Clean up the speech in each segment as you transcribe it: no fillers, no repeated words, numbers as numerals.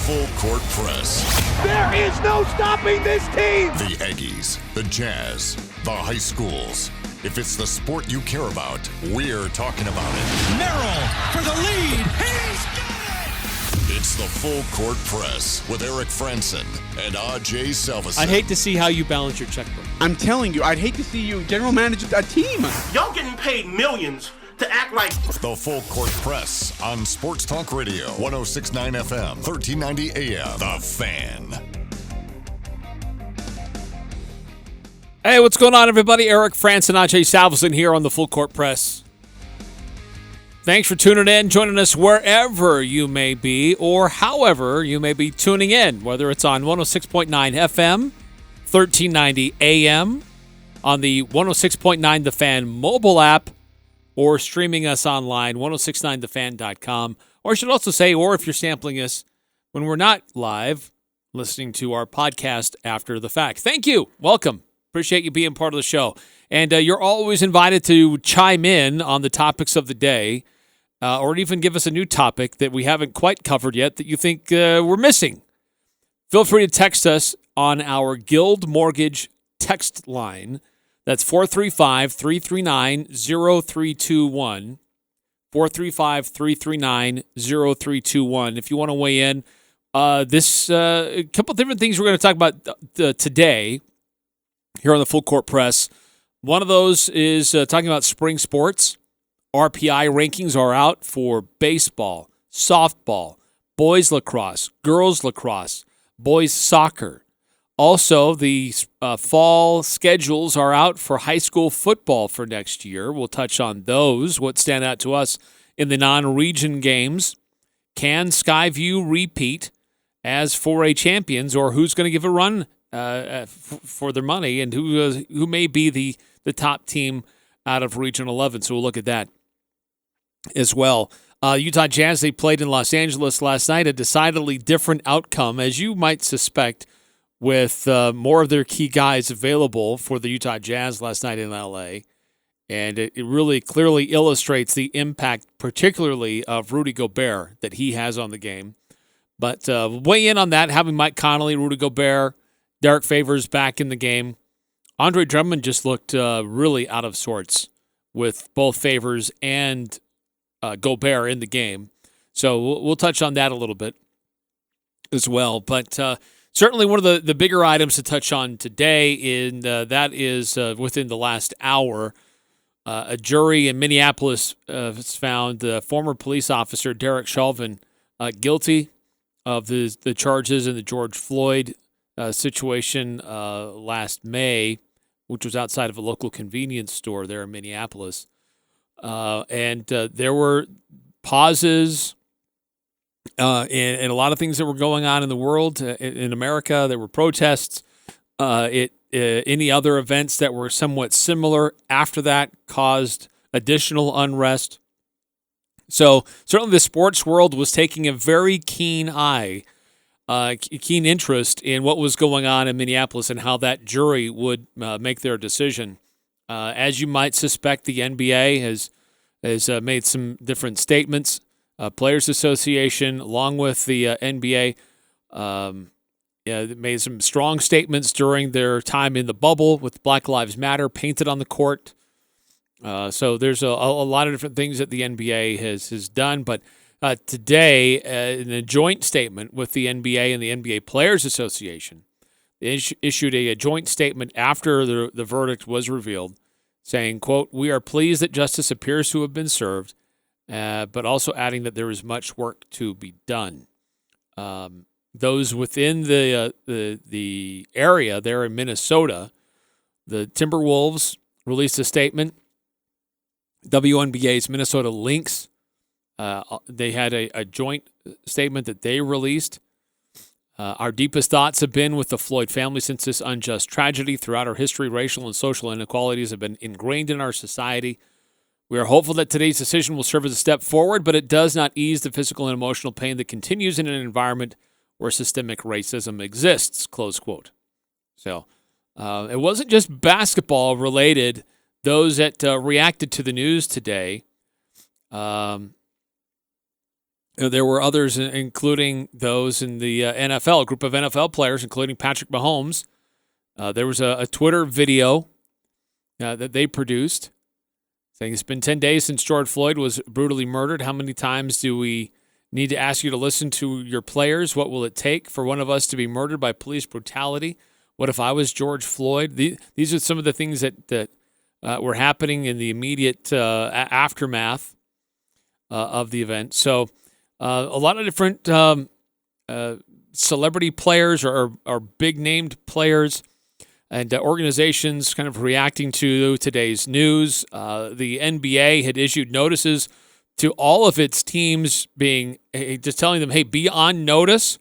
Full Court Press. There is no stopping this team. The Aggies, the Jazz, the high schools. If it's the sport you care about, we're talking about it. Merrill for the lead. He's got it! It's the Full Court Press with Eric Frandsen and Ajay Salvesen. I'd hate to see how you balance your checkbook. I'm telling you, I'd hate to see you general manage a team. Y'all getting paid millions to act like... The Full Court Press on Sports Talk Radio, 106.9 FM, 1390 AM. The Fan. Hey, what's going on, everybody? Eric Frandsen, Ajay Salvesen here on the Full Court Press. Thanks for tuning in, joining us wherever you may be or however you may be tuning in, whether it's on 106.9 FM, 1390 AM, on the 106.9 The Fan mobile app, or streaming us online, 1069thefan.com. Or I should also say, or if you're sampling us when we're not live, listening to our podcast after the fact. Thank you. Welcome. Appreciate you being part of the show. And you're always invited to chime in on the topics of the day or even give us a new topic that we haven't quite covered yet that you think we're missing. Feel free to text us on our Guild Mortgage text line. That's 435-339-0321. 435-339-0321. If you want to weigh in, a couple different things we're going to talk about today here on the Full Court Press. One of those is talking about spring sports. RPI rankings are out for baseball, softball, boys lacrosse, girls lacrosse, boys soccer. Also, the fall schedules are out for high school football for next year. We'll touch on those, what stand out to us in the non-region games. Can Skyview repeat as 4A champions, or who's going to give a run for their money, and who may be the top team out of Region 11. So we'll look at that as well. Utah Jazz, they played in Los Angeles last night, a decidedly different outcome, as you might suspect, with more of their key guys available for the Utah Jazz last night in L.A., and it really clearly illustrates the impact, particularly of Rudy Gobert, that he has on the game. But weigh in on that, having Mike Conley, Rudy Gobert, Derek Favors back in the game. Andre Drummond just looked really out of sorts with both Favors and Gobert in the game. So we'll touch on that a little bit as well. But certainly one of the bigger items to touch on today, that is within the last hour, a jury in Minneapolis has found former police officer Derek Chauvin guilty of the charges in the George Floyd situation last May, which was outside of a local convenience store there in Minneapolis. And there were pauses and a lot of things that were going on in the world, in America. There were protests. Any other events that were somewhat similar after that caused additional unrest. So certainly the sports world was taking a very keen interest in what was going on in Minneapolis and how that jury would make their decision. As you might suspect, the NBA has made some different statements. Players Association, along with the NBA, made some strong statements during their time in the bubble with Black Lives Matter painted on the court. So there's a lot of different things that the NBA has done, but today, in a joint statement with the NBA and the NBA Players Association, they issued a joint statement after the verdict was revealed, saying, quote, "We are pleased that justice appears to have been served, but also adding that there is much work to be done." Those within the area there in Minnesota, the Timberwolves released a statement. WNBA's Minnesota Lynx, they had a joint statement that they released. Our deepest thoughts have been with the Floyd family since this unjust tragedy. Throughout our history, racial and social inequalities have been ingrained in our society. We are hopeful that today's decision will serve as a step forward, but it does not ease the physical and emotional pain that continues in an environment where systemic racism exists, close quote. So it wasn't just basketball related. Those that reacted to the news today There were others, including those in the NFL, a group of NFL players, including Patrick Mahomes. There was a Twitter video that they produced saying it's been 10 days since George Floyd was brutally murdered. How many times do we need to ask you to listen to your players? What will it take for one of us to be murdered by police brutality? What if I was George Floyd? These are some of the things that were happening in the immediate aftermath of the event. So a lot of different celebrity players or big-named players and organizations kind of reacting to today's news. The NBA had issued notices to all of its teams just telling them, hey, be on notice.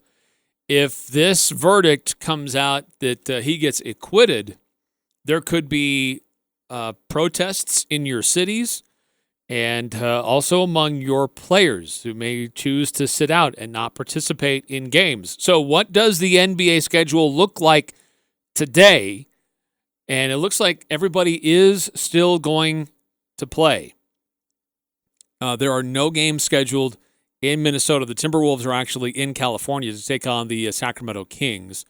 If this verdict comes out that he gets acquitted, there could be protests in your cities and also among your players who may choose to sit out and not participate in games. So what does the NBA schedule look like today? And it looks like everybody is still going to play. There are no games scheduled in Minnesota. The Timberwolves are actually in California to take on the Sacramento Kings.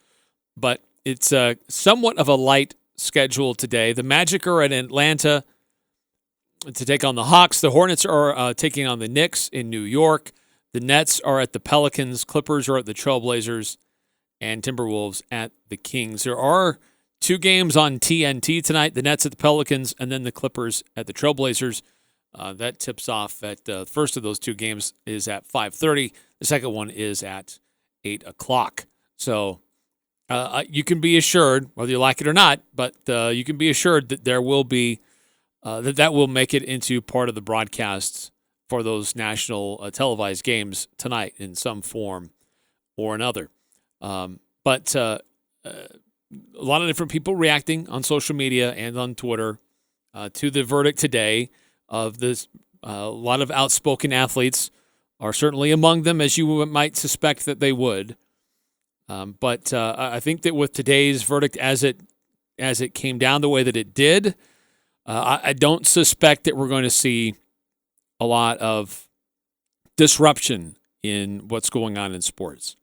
But it's somewhat of a light schedule today. The Magic are in Atlanta to take on the Hawks. The Hornets are taking on the Knicks in New York. The Nets are at the Pelicans. Clippers are at the Trailblazers. And Timberwolves at the Kings. There are 2 games on TNT tonight. The Nets at the Pelicans and then the Clippers at the Trailblazers. That tips off at the first of those 2 games is at 5:30. The second one is at 8 o'clock. So you can be assured, whether you like it or not, but you can be assured that there will be that will make it into part of the broadcasts for those national televised games tonight in some form or another. But a lot of different people reacting on social media and on Twitter to the verdict today of this. A lot of outspoken athletes are certainly among them, as you might suspect that they would. But I think that with today's verdict, as it came down the way that it did, I don't suspect that we're going to see a lot of disruption in what's going on in sports.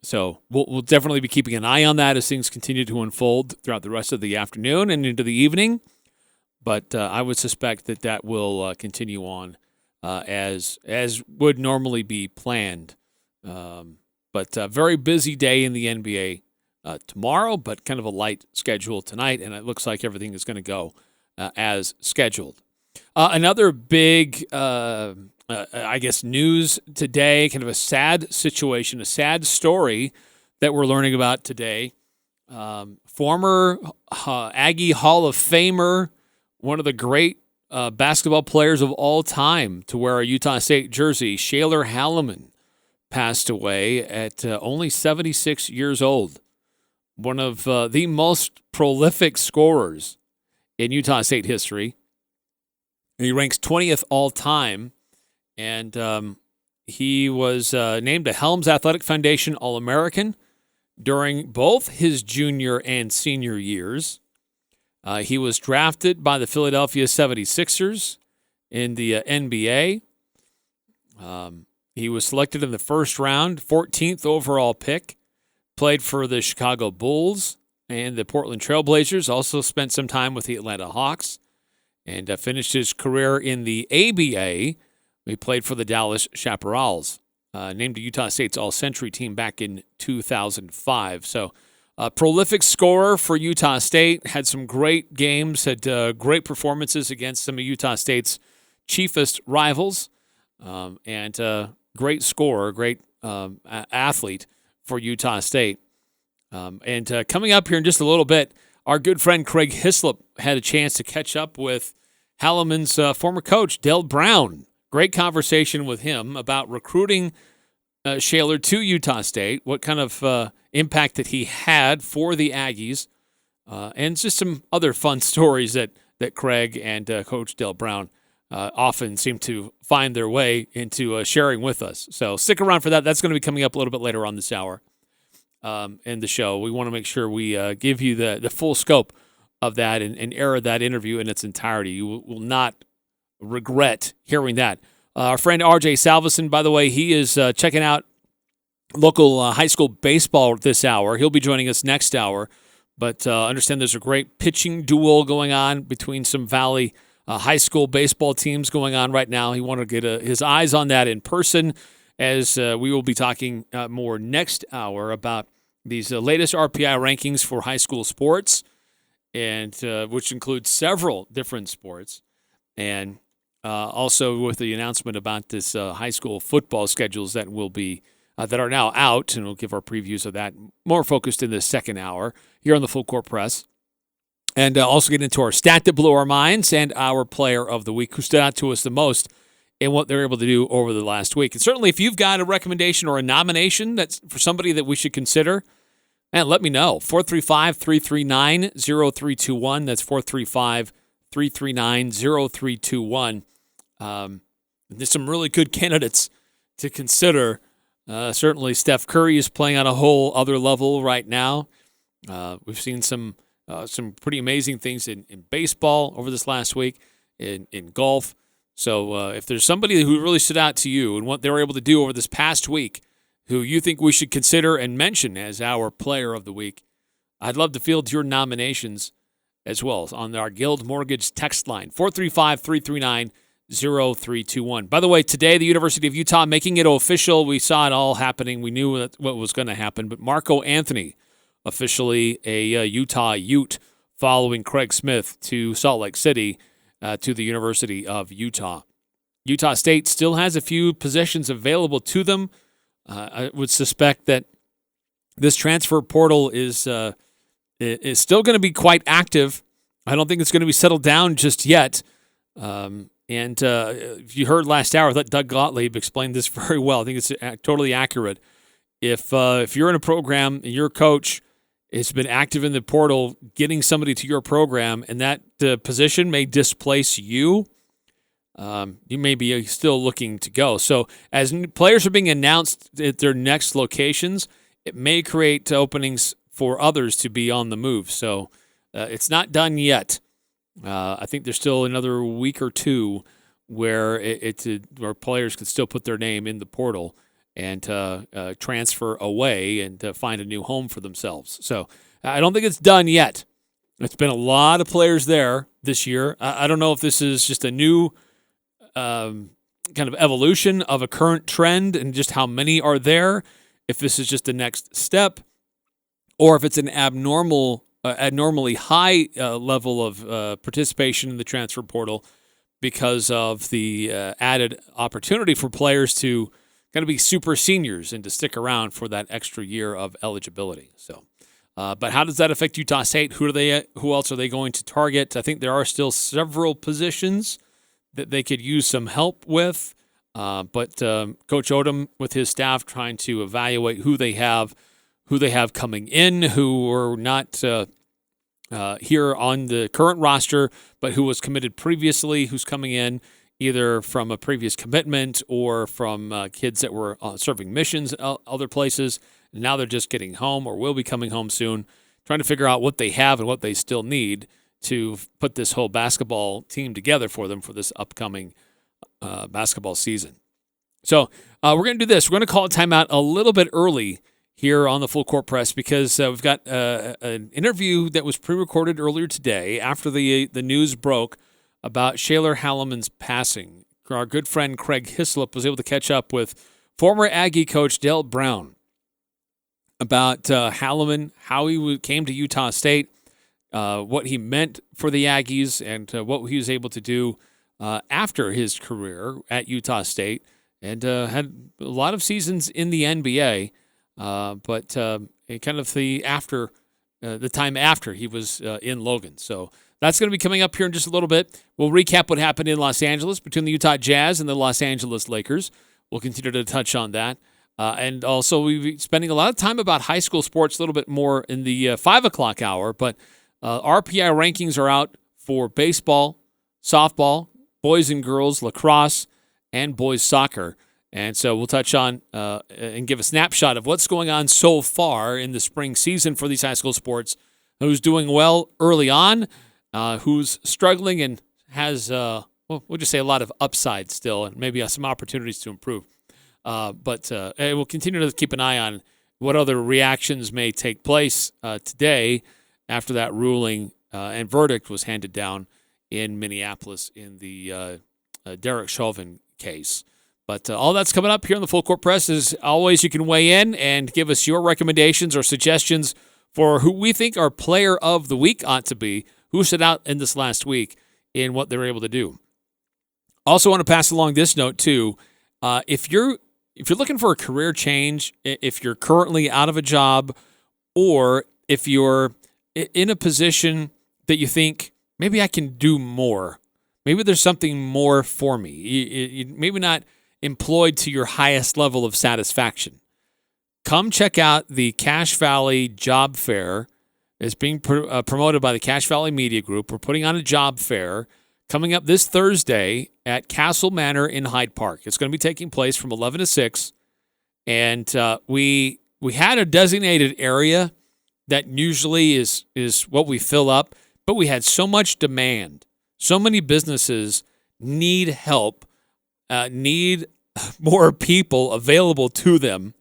So we'll definitely be keeping an eye on that as things continue to unfold throughout the rest of the afternoon and into the evening. But I would suspect that will continue on as would normally be planned. But a very busy day in the NBA tomorrow, but kind of a light schedule tonight, and it looks like everything is going to go as scheduled. Another big, news today, kind of a sad situation, a sad story that we're learning about today. Former Aggie Hall of Famer, one of the great basketball players of all time to wear a Utah State jersey, Shaler Halleman, passed away at only 76 years old. One of the most prolific scorers in Utah State history. He ranks 20th all time, and he was named a Helms Athletic Foundation All-American during both his junior and senior years. He was drafted by the Philadelphia 76ers in the NBA. He was selected in the first round, 14th overall pick. Played for the Chicago Bulls and the Portland Trailblazers. Also spent some time with the Atlanta Hawks. And finished his career in the ABA. He played for the Dallas Chaparrals. Named to Utah State's All-Century team back in 2005. So a prolific scorer for Utah State. Had some great games. Had great performances against some of Utah State's chiefest rivals. And great scorer, great athlete for Utah State. And coming up here in just a little bit, our good friend Craig Hislop had a chance to catch up with Halleman's former coach, Dale Brown. Great conversation with him about recruiting Shaler to Utah State, what kind of impact that he had for the Aggies, and just some other fun stories that Craig and Coach Dale Brown often seem to find their way into sharing with us. So stick around for that. That's going to be coming up a little bit later on this hour in the show. We want to make sure we give you the full scope of that and air that interview in its entirety. You will not regret hearing that. Our friend Ajay Salvesen, by the way, he is checking out local high school baseball this hour. He'll be joining us next hour. But understand there's a great pitching duel going on between some Valley high school baseball teams going on right now. He wanted to get his eyes on that in person, as we will be talking more next hour about these latest RPI rankings for high school sports, and which includes several different sports, and also with the announcement about this high school football schedules that will be that are now out, and we'll give our previews of that more focused in the second hour here on the Full Court Press. And also get into our stat that blew our minds and our player of the week who stood out to us the most in what they're able to do over the last week. And certainly if you've got a recommendation or a nomination that's for somebody that we should consider, man, let me know. 435-339-0321. That's 435-339-0321. There's some really good candidates to consider. Certainly Steph Curry is playing on a whole other level right now. We've seen some pretty amazing things in baseball over this last week, in golf. So if there's somebody who really stood out to you and what they were able to do over this past week, who you think we should consider and mention as our player of the week, I'd love to field your nominations as well on our Guild Mortgage text line, 435-339-0321. By the way, today the University of Utah making it official. We saw it all happening. We knew what was going to happen. But Marco Anthony, officially a Utah Ute, following Craig Smith to Salt Lake City to the University of Utah. Utah State still has a few positions available to them. I would suspect that this transfer portal is still going to be quite active. I don't think it's going to be settled down just yet. And if you heard last hour, I thought Doug Gottlieb explained this very well. I think it's totally accurate. If you're in a program and your coach has been active in the portal, getting somebody to your program, and that position may displace you, you may be still looking to go. So as players are being announced at their next locations, it may create openings for others to be on the move. So it's not done yet. I think there's still another week or two where where players can still put their name in the portal and transfer away and find a new home for themselves. So I don't think it's done yet. It's been a lot of players there this year. I don't know if this is just a new kind of evolution of a current trend and just how many are there, if this is just the next step, or if it's an abnormally high level of participation in the transfer portal because of the added opportunity for players to kind of be super seniors and to stick around for that extra year of eligibility. So, but how does that affect Utah State? Who else are they going to target? I think there are still several positions that they could use some help with. But Coach Odom with his staff trying to evaluate who they have coming in, who were not here on the current roster, but who was committed previously, who's coming in either from a previous commitment or from kids that were serving missions other places. And now they're just getting home or will be coming home soon, trying to figure out what they have and what they still need to put this whole basketball team together for them for this upcoming basketball season. So we're going to do this. We're going to call a timeout a little bit early here on the Full Court Press because we've got an interview that was pre-recorded earlier today after the news broke about Shaler Halliman's passing. Our good friend Craig Hislop was able to catch up with former Aggie coach Dale Brown about Halliman, how he came to Utah State, what he meant for the Aggies, and what he was able to do after his career at Utah State, and had a lot of seasons in the NBA, but kind of the time after he was in Logan. So that's going to be coming up here in just a little bit. We'll recap what happened in Los Angeles between the Utah Jazz and the Los Angeles Lakers. We'll continue to touch on that. And also, we'll be spending a lot of time about high school sports, a little bit more in the 5 o'clock hour. But RPI rankings are out for baseball, softball, boys and girls, lacrosse, and boys soccer. And so we'll touch on and give a snapshot of what's going on so far in the spring season for these high school sports, who's doing well early on, who's struggling and has we'll just say a lot of upside still, and maybe some opportunities to improve. But we'll continue to keep an eye on what other reactions may take place today after that ruling and verdict was handed down in Minneapolis in the Derek Chauvin case. But all that's coming up here in the Full Court Press. As always, you can weigh in and give us your recommendations or suggestions for who we think our player of the week ought to be, who stood out in this last week in what they were able to do. Also want to pass along this note, too. If you're looking for a career change, if you're currently out of a job, or if you're in a position that you think, maybe I can do more, maybe there's something more for me, you maybe not employed to your highest level of satisfaction, come check out the Cache Valley Job Fair. It's being promoted by the Cache Valley Media Group. We're putting on a job fair coming up this Thursday at Castle Manor in Hyde Park. It's going to be taking place from 11 to 6, and we had a designated area that usually is what we fill up, but we had so much demand. So many businesses need help, need more people available to them,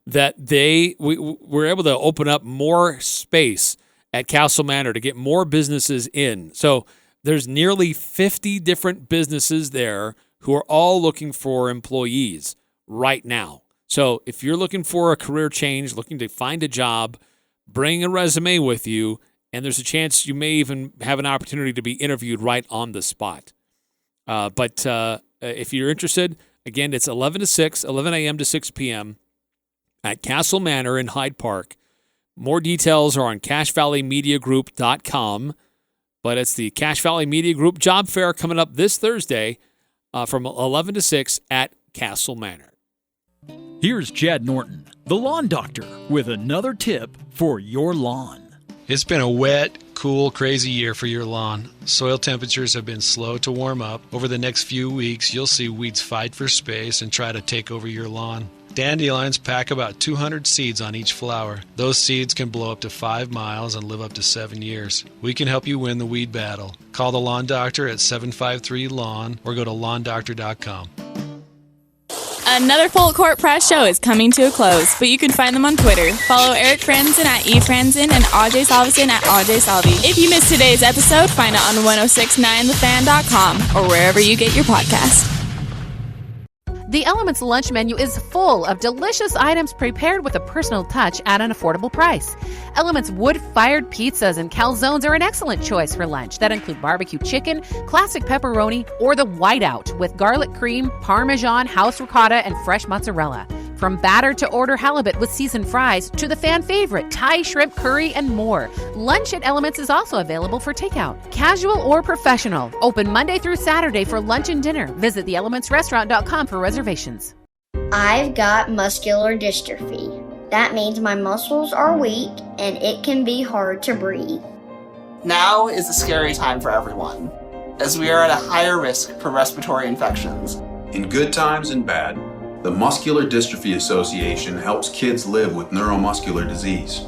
that we were able to open up more space at Castle Manor to get more businesses in. So there's nearly 50 different businesses there who are all looking for employees right now. So if you're looking for a career change, looking to find a job, bring a resume with you, and there's a chance you may even have an opportunity to be interviewed right on the spot. But if you're interested, again, it's 11 a.m. to 6 p.m. at Castle Manor in Hyde Park. More details are on CacheValleyMediaGroup.com, but it's the Cache Valley Media Group Job Fair coming up this Thursday from 11 to 6 at Castle Manor. Here's Chad Norton, the lawn doctor, with another tip for your lawn. It's been a wet, cool, crazy year for your lawn. Soil temperatures have been slow to warm up. Over the next few weeks, you'll see weeds fight for space and try to take over your lawn. Dandelions pack about 200 seeds on each flower. Those seeds can blow up to 5 miles and live up to 7 years. We can help you win the weed battle. Call the Lawn Doctor at 753-LAWN or go to lawndoctor.com. Another Full Court Press show is coming to a close, but you can find them on Twitter. Follow Eric Frandsen at eFrandsen and Ajay Salvesen at Ajay Salvi. If you missed today's episode, find it on 1069thefan.com or wherever you get your podcast. The Elements lunch menu is full of delicious items prepared with a personal touch at an affordable price. Elements wood-fired pizzas and calzones are an excellent choice for lunch that include barbecue chicken, classic pepperoni, or the whiteout with garlic cream, parmesan, house ricotta, and fresh mozzarella. From batter to order halibut with seasoned fries to the fan favorite Thai shrimp curry and more. Lunch at Elements is also available for takeout. Casual or professional. Open Monday through Saturday for lunch and dinner. Visit theelementsrestaurant.com for reservations. I've got muscular dystrophy. That means my muscles are weak and it can be hard to breathe. Now is a scary time for everyone, as we are at a higher risk for respiratory infections. In good times and bad, the Muscular Dystrophy Association helps kids live with neuromuscular disease.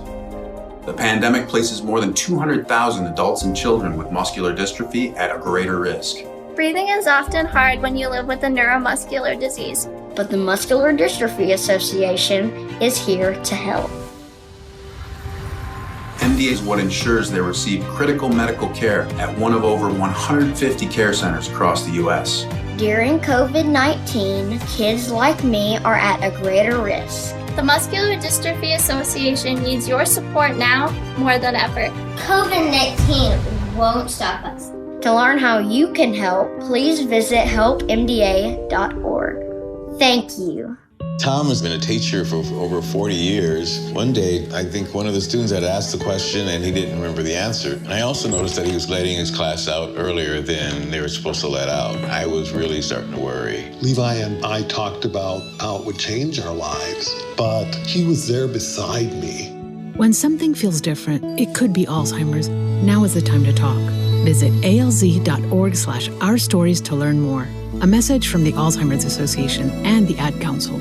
The pandemic places more than 200,000 adults and children with muscular dystrophy at a greater risk. Breathing is often hard when you live with a neuromuscular disease. But the Muscular Dystrophy Association is here to help. MDA is what ensures they receive critical medical care at one of over 150 care centers across the U.S. During COVID-19, kids like me are at a greater risk. The Muscular Dystrophy Association needs your support now more than ever. COVID-19 won't stop us. To learn how you can help, please visit helpmda.org. Thank you. Tom has been a teacher for over 40 years. One day, I think one of the students had asked the question and he didn't remember the answer. And I also noticed that he was letting his class out earlier than they were supposed to let out. I was really starting to worry. Levi and I talked about how it would change our lives, but he was there beside me. When something feels different, it could be Alzheimer's. Now is the time to talk. Visit alz.org/ourstories to learn more. A message from the Alzheimer's Association and the Ad Council.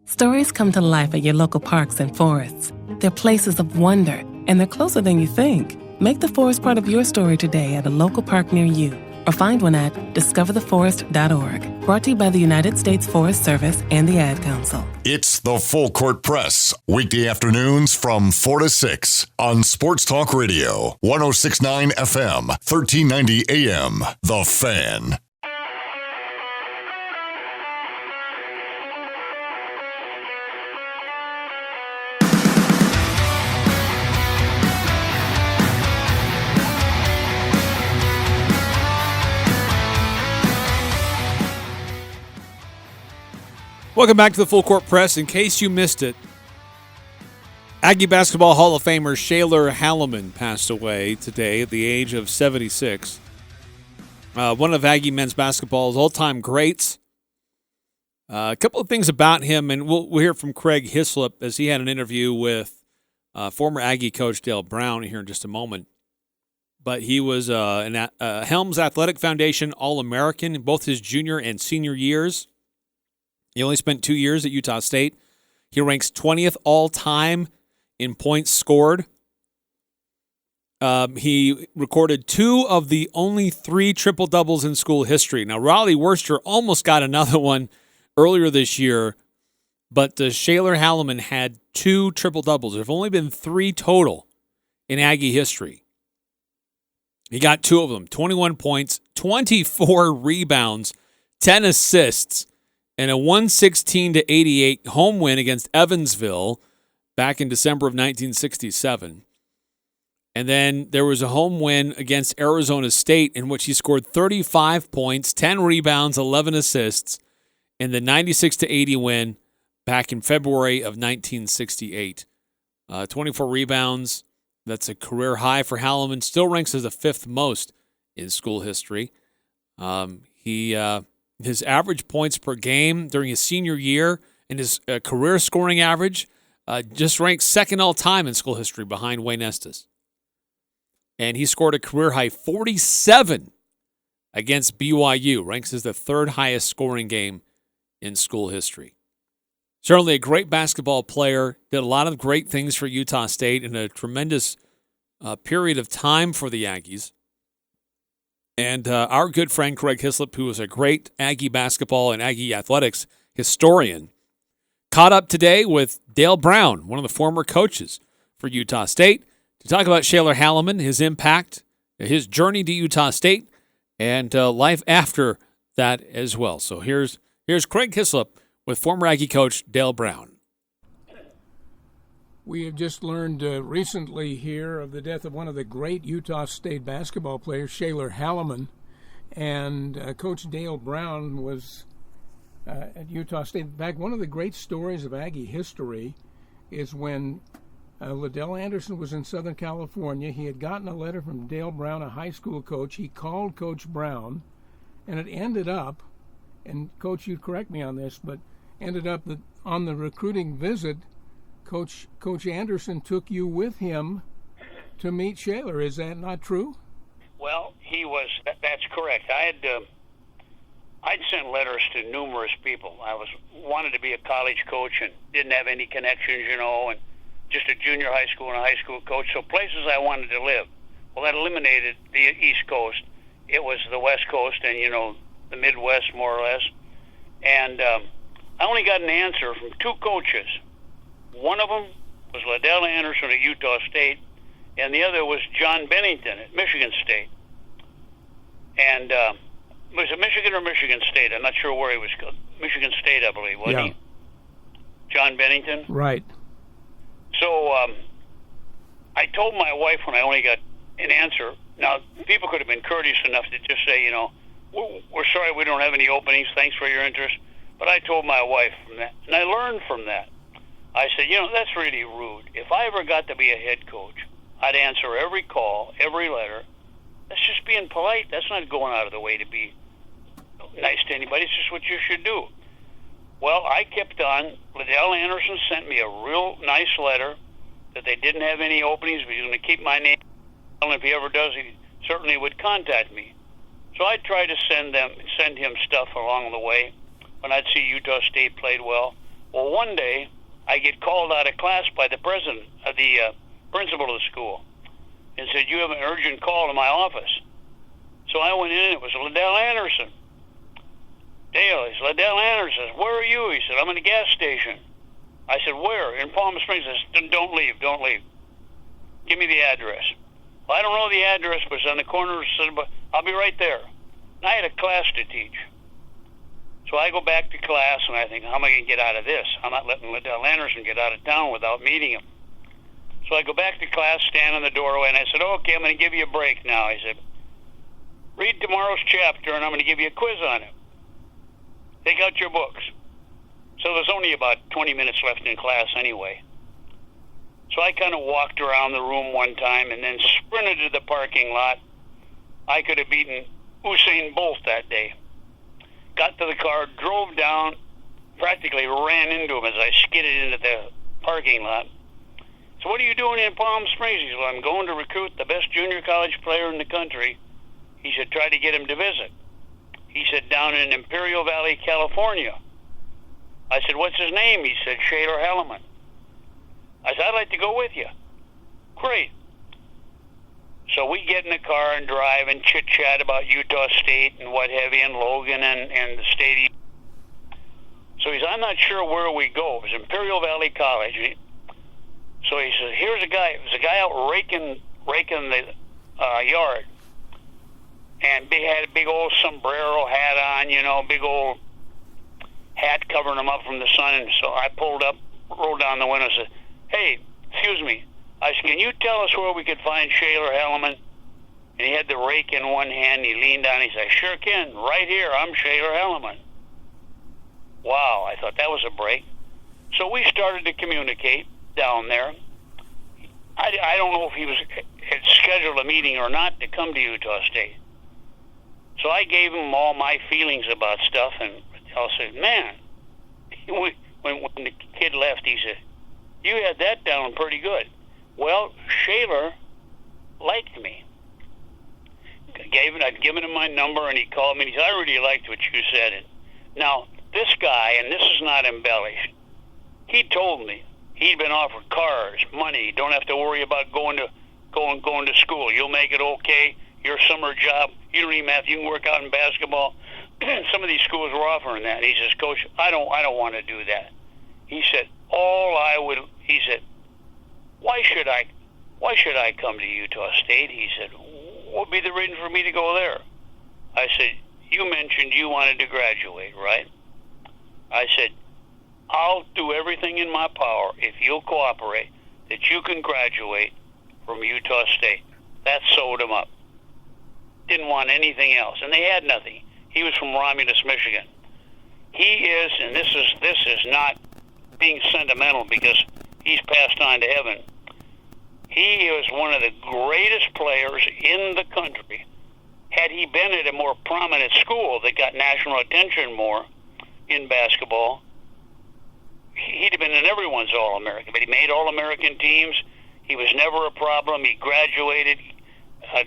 Stories come to life at your local parks and forests. They're places of wonder, and they're closer than you think. Make the forest part of your story today at a local park near you, or find one at discovertheforest.org. Brought to you by the United States Forest Service and the Ad Council. It's the Full Court Press, weekday afternoons from 4 to 6 on Sports Talk Radio, 106.9 FM, 1390 AM. The Fan. Welcome back to the Full Court Press. In case you missed it, Aggie Basketball Hall of Famer Shaylor Halleman passed away today at the age of 76. One of Aggie men's basketball's all-time greats. A couple of things about him, and we'll hear from Craig Hislop as he had an interview with former Aggie coach Dale Brown here in just a moment. But he was Helms Athletic Foundation All-American in both his junior and senior years. He only spent 2 years at Utah State. He ranks 20th all-time in points scored. He recorded 2 of the only 3 triple-doubles in school history. Now, Raleigh Worcester almost got another one earlier this year, but Shaylor Halleman had 2 triple-doubles. There have only been 3 total in Aggie history. He got 2 of them, 21 points, 24 rebounds, 10 assists, and a 116-88 home win against Evansville back in December of 1967. And then there was a home win against Arizona State in which he scored 35 points, 10 rebounds, 11 assists in the 96-80 win back in February of 1968. 24 rebounds, that's a career high for Halleman. Still ranks as the 5th most in school history. His average points per game during his senior year and his career scoring average just ranks 2nd all-time in school history behind Wayne Estes. And he scored a career-high 47 against BYU, ranks as the 3rd highest scoring game in school history. Certainly a great basketball player, did a lot of great things for Utah State in a tremendous period of time for the Aggies. And our good friend Craig Hislop, who is a great Aggie basketball and Aggie athletics historian, caught up today with Dale Brown, one of the former coaches for Utah State, to talk about Shaylor Halleman, his impact, his journey to Utah State, and life after that as well. So here's Craig Hislop with former Aggie coach Dale Brown. We have just learned recently here of the death of one of the great Utah State basketball players, Shaylor Halleman. And Coach Dale Brown was at Utah State. In fact, one of the great stories of Aggie history is when Liddell Anderson was in Southern California. He had gotten a letter from Dale Brown, a high school coach. He called Coach Brown, and it ended up, and Coach, you correct me on this, but ended up that on the recruiting visit, Coach Anderson took you with him to meet Shaylor. Is that not true? Well, that's correct. I'd sent letters to numerous people. I wanted to be a college coach and didn't have any connections, and just a junior high school and a high school coach. So places I wanted to live. Well, that eliminated the East Coast. It was the West Coast and, the Midwest more or less. And I only got an answer from 2 coaches. One of them was Liddell Anderson at Utah State, and the other was John Bennington at Michigan State. And was it Michigan or Michigan State? I'm not sure where he was. Michigan State, I believe, wasn't he? John Bennington? Right. So I told my wife when I only got an answer. Now, people could have been courteous enough to just say, we're sorry we don't have any openings. Thanks for your interest. But I told my wife from that, and I learned from that. I said, that's really rude. If I ever got to be a head coach, I'd answer every call, every letter. That's just being polite. That's not going out of the way to be nice to anybody. It's just what you should do. Well, I kept on. Liddell Anderson sent me a real nice letter that they didn't have any openings, but he was going to keep my name. And if he ever does, he certainly would contact me. So I tried to send him stuff along the way when I'd see Utah State played well. Well, one day I get called out of class by the president of the principal of the school and said, "You have an urgent call to my office." So I went in, and it was Liddell Anderson. Dale, he said, Liddell Anderson. Where are you? He said, I'm in a gas station. I said, where? In Palm Springs. I said, don't leave. Give me the address. Well, I don't know the address, but it's on the corner. But I'll be right there. And I had a class to teach. So I go back to class, and I think, how am I going to get out of this? I'm not letting Liddell Anderson get out of town without meeting him. So I go back to class, stand in the doorway, and I said, okay, I'm going to give you a break now. I said, read tomorrow's chapter, and I'm going to give you a quiz on it. Take out your books. So there's only about 20 minutes left in class anyway. So I kind of walked around the room one time and then sprinted to the parking lot. I could have beaten Usain Bolt that day. Got to the car, drove down, practically ran into him as I skidded into the parking lot. So what are you doing in Palm Springs? He said, well, I'm going to recruit the best junior college player in the country. He said, try to get him to visit. He said, down in Imperial Valley, California. I said, what's his name? He said, Shaler Helleman. I said, I'd like to go with you. Great. So we get in the car and drive and chit-chat about Utah State and what have you, and Logan and the stadium. So he said, I'm not sure where we go. It was Imperial Valley College. So he said, here's a guy. It was a guy out raking the yard. And had a big old sombrero hat on, big old hat covering him up from the sun. And so I pulled up, rolled down the window and said, hey, excuse me. I said, can you tell us where we could find Shaler Helleman? And he had the rake in one hand. He leaned down. He said, I sure can. Right here. I'm Shaler Helleman. Wow. I thought that was a break. So we started to communicate down there. I don't know if he had scheduled a meeting or not to come to Utah State. So I gave him all my feelings about stuff, and I said, man, when the kid left, he said, you had that down pretty good. Well, Shaler liked me. I'd given him my number, and he called me, and he said, I really liked what you said. Now, this guy, and this is not embellished, he told me he'd been offered cars, money, don't have to worry about going to school. You'll make it okay. Your summer job, you don't even have to, you can work out in basketball. Some of these schools were offering that. He says, Coach, I don't want to do that. He said, he said, why should I come to Utah State? He said, what would be the reason for me to go there? I said, you mentioned you wanted to graduate, right? I said, I'll do everything in my power if you'll cooperate that you can graduate from Utah State. That sewed him up. Didn't want anything else, and they had nothing. He was from Romulus, Michigan. He is, and this is not being sentimental because he's passed on to heaven. He is one of the greatest players in the country. Had he been at a more prominent school that got national attention more in basketball, he'd have been in everyone's All-American. But he made All-American teams. He was never a problem. He graduated,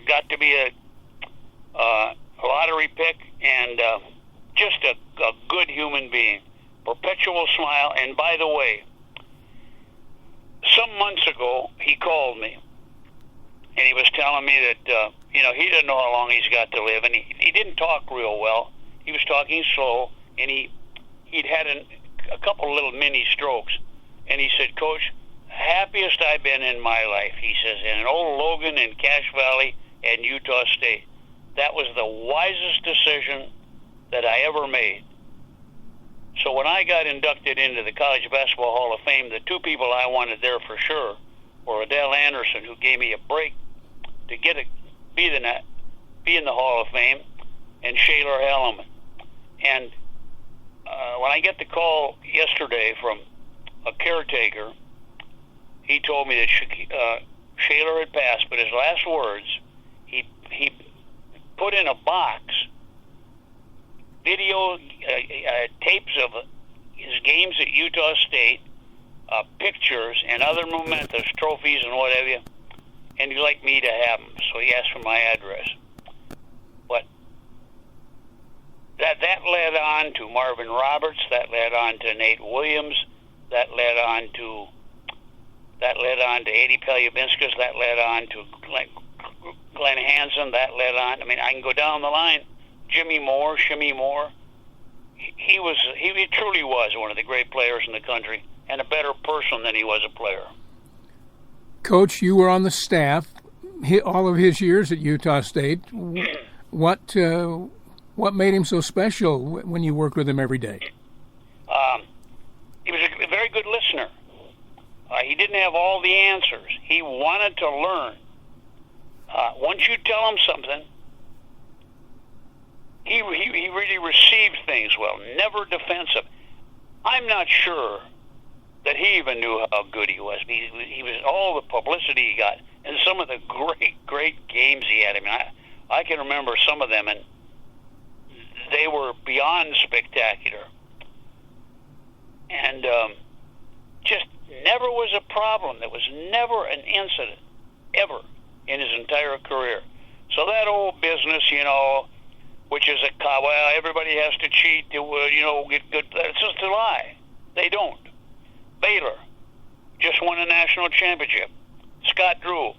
got to be a lottery pick, and just a good human being. Perpetual smile. And by the way, some months ago, he called me, and he was telling me that, he didn't know how long he's got to live, and he didn't talk real well. He was talking slow, and he'd had a couple little mini strokes. And he said, Coach, happiest I've been in my life, he says, in old Logan and Cache Valley and Utah State. That was the wisest decision that I ever made. So when I got inducted into the College Basketball Hall of Fame, the two people I wanted there for sure were Liddell Anderson, who gave me a break to be in the Hall of Fame, and Shaler Helleman. And when I get the call yesterday from a caretaker, he told me that Shaler had passed, but his last words, he put in a box video tapes of his games at Utah State, pictures and other mementos, trophies and what have you, and he'd like me to have them, so he asked for my address. But that led on to Marvin Roberts, that led on to Nate Williams, that led on to Eddie Pelyabinskas, that led on to Glenn Hansen, that led on. I mean, I can go down the line. Shimmy Moore. He truly was one of the great players in the country, and a better person than he was a player. Coach, you were on the staff all of his years at Utah State. What made him so special when you worked with him every day? He was a very good listener. He didn't have all the answers. He wanted to learn. Once you tell him something, he really received things well, never defensive. I'm not sure that he even knew how good he was. He was all the publicity he got, and some of the great games he had. I mean, I can remember some of them, and they were beyond spectacular. And just never was a problem. There was never an incident, ever, in his entire career. So that old business, which is everybody has to cheat to, get good. That's just a lie. They don't. Baylor just won a national championship. Scott Drew.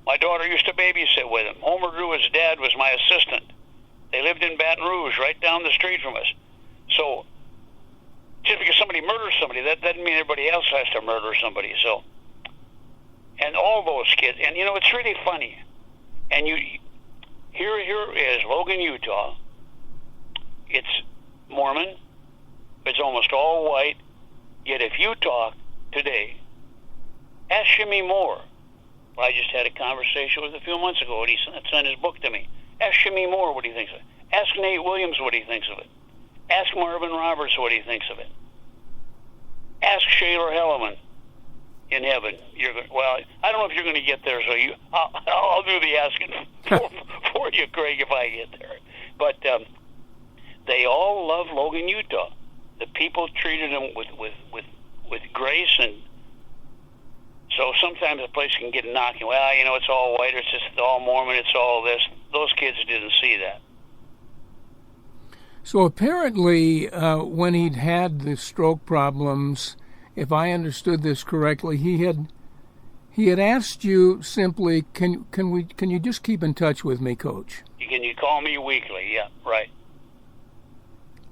My daughter used to babysit with him. Homer Drew, his dad, was my assistant. They lived in Baton Rouge, right down the street from us. So just because somebody murders somebody, that doesn't mean everybody else has to murder somebody. So, and all those kids, and it's really funny. And here is Logan, Utah. It's Mormon. It's almost all white. Yet if you talk today, ask Shimmy Moore. I just had a conversation with him a few months ago, and he sent his book to me. Ask Shimmy Moore what he thinks of it. Ask Nate Williams what he thinks of it. Ask Marvin Roberts what he thinks of it. Ask Shaylor Helleman in heaven. I don't know if you're going to get there, so I'll do the asking for you, Craig, if I get there. But they all love Logan, Utah. The people treated him with grace, and so sometimes a place can get knocked. It's all white, it's just all Mormon, it's all this. Those kids didn't see that. So apparently, when he'd had the stroke problems, if I understood this correctly, he had asked you simply, can you just keep in touch with me, Coach? Can you call me weekly? Yeah, right.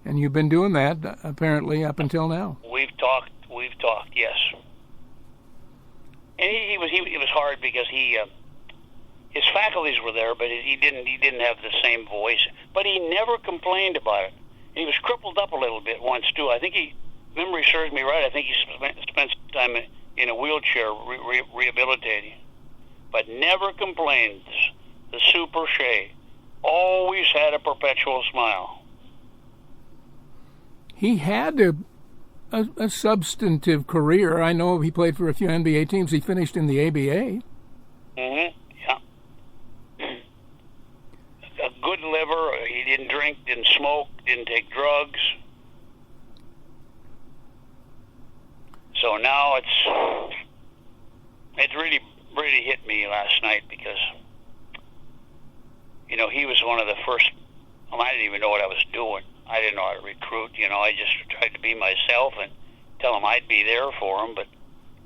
And you've been doing that apparently up until now. We've talked, yes. And it was hard because his faculties were there, but he didn't have the same voice. But he never complained about it. And he was crippled up a little bit once too. I think memory serves me right. I think he spent some time in a wheelchair rehabilitating, but never complained. The Super Shea always had a perpetual smile. He had a substantive career. I know he played for a few NBA teams. He finished in the ABA. Mm-hmm. Yeah. A good liver. He didn't drink, didn't smoke, didn't take drugs. So now it really hit me last night because, he was one of the first. I didn't even know what I was doing. I didn't know how to recruit. I just tried to be myself and tell him I'd be there for him. But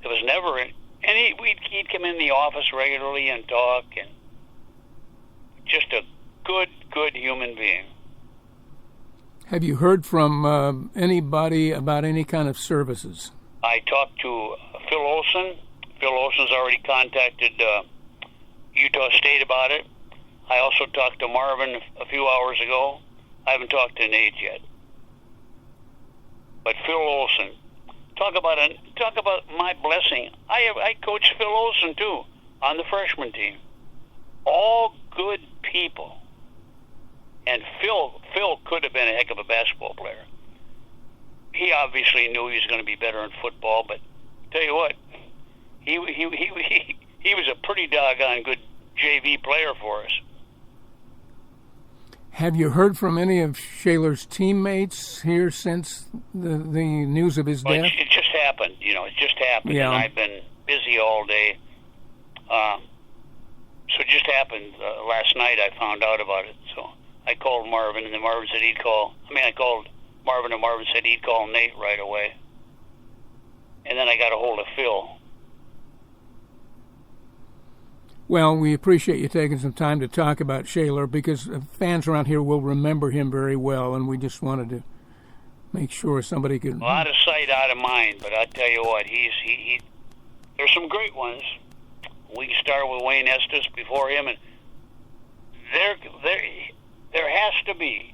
there was never. And he'd come in the office regularly and talk, and just a good human being. Have you heard from anybody about any kind of services? I talked to Phil Olson. Phil Olson's already contacted Utah State about it. I also talked to Marvin a few hours ago. I haven't talked to Nate yet. But Phil Olson, talk about my blessing. I coached Phil Olson too on the freshman team. All good people. And Phil could have been a heck of a basketball player. He obviously knew he was going to be better in football, but tell you what, he was a pretty doggone good JV player for us. Have you heard from any of Shaylor's teammates here since the news of his death? It just happened, it just happened, yeah. And I've been busy all day. So it just happened last night. I found out about it, so I called Marvin, and then Marvin said he'd call. I called Marvin, and Marvin said he'd call Nate right away. And then I got a hold of Phil. Well, we appreciate you taking some time to talk about Shaler because fans around here will remember him very well, and we just wanted to make sure somebody could. Well, out of sight, out of mind. But I tell you what, there's some great ones. We can start with Wayne Estes before him, and there has to be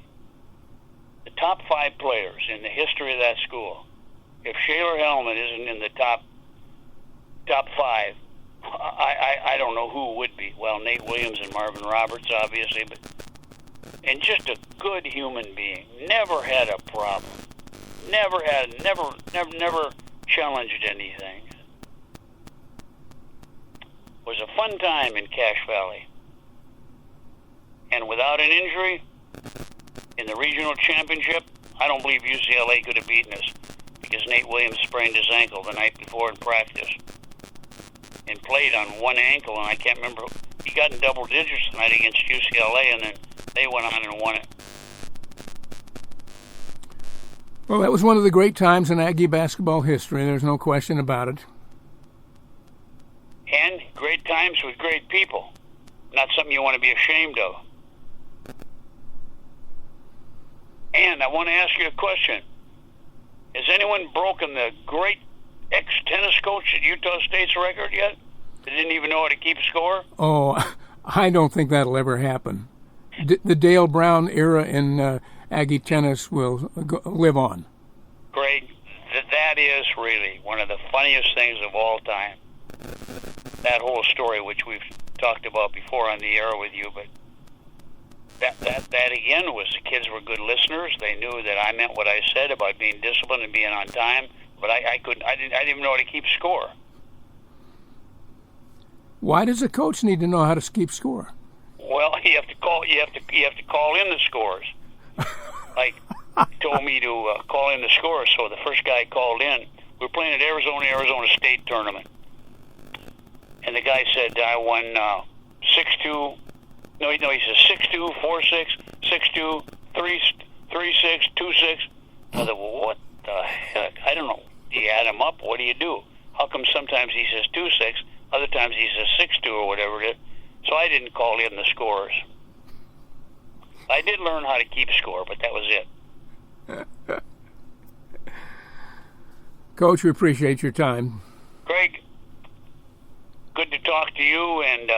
the top 5 players in the history of that school. If Shaler Hellman isn't in the top 5, I don't know who would be. Well, Nate Williams and Marvin Roberts, obviously, and just a good human being. Never had a problem. Never challenged anything. Was a fun time in Cache Valley. And without an injury, in the regional championship, I don't believe UCLA could have beaten us because Nate Williams sprained his ankle the night before in practice and played on one ankle, and I can't remember. He got in double digits tonight against UCLA, and then they went on and won it. Well, that was one of the great times in Aggie basketball history. There's no question about it. And great times with great people. Not something you want to be ashamed of. And I want to ask you a question. Has anyone broken the great ex-tennis coach at Utah State's record yet? They didn't even know how to keep score? Oh, I don't think that'll ever happen. The Dale Brown era in Aggie tennis will live on. Greg, that is really one of the funniest things of all time. That whole story, which we've talked about before on the air with you, but that again was the kids were good listeners. They knew that I meant what I said about being disciplined and being on time, but I didn't even know how to keep score. Why does a coach need to know how to keep score? Well, you have to call in the scores. Like he told me to call in the scores, so the first guy called in. We were playing at Arizona State tournament, and the guy said I won 6-2. No, he said 6-2, 4-6, 6-2, 3-6, 2-6. I thought, well, what the heck? I don't know. Do you add them up? What do you do? How come sometimes he says 2-6, other times he says 6-2 or whatever it is? So I didn't call in the scores. I did learn how to keep score, but that was it. Coach, we appreciate your time. Greg, good to talk to you, and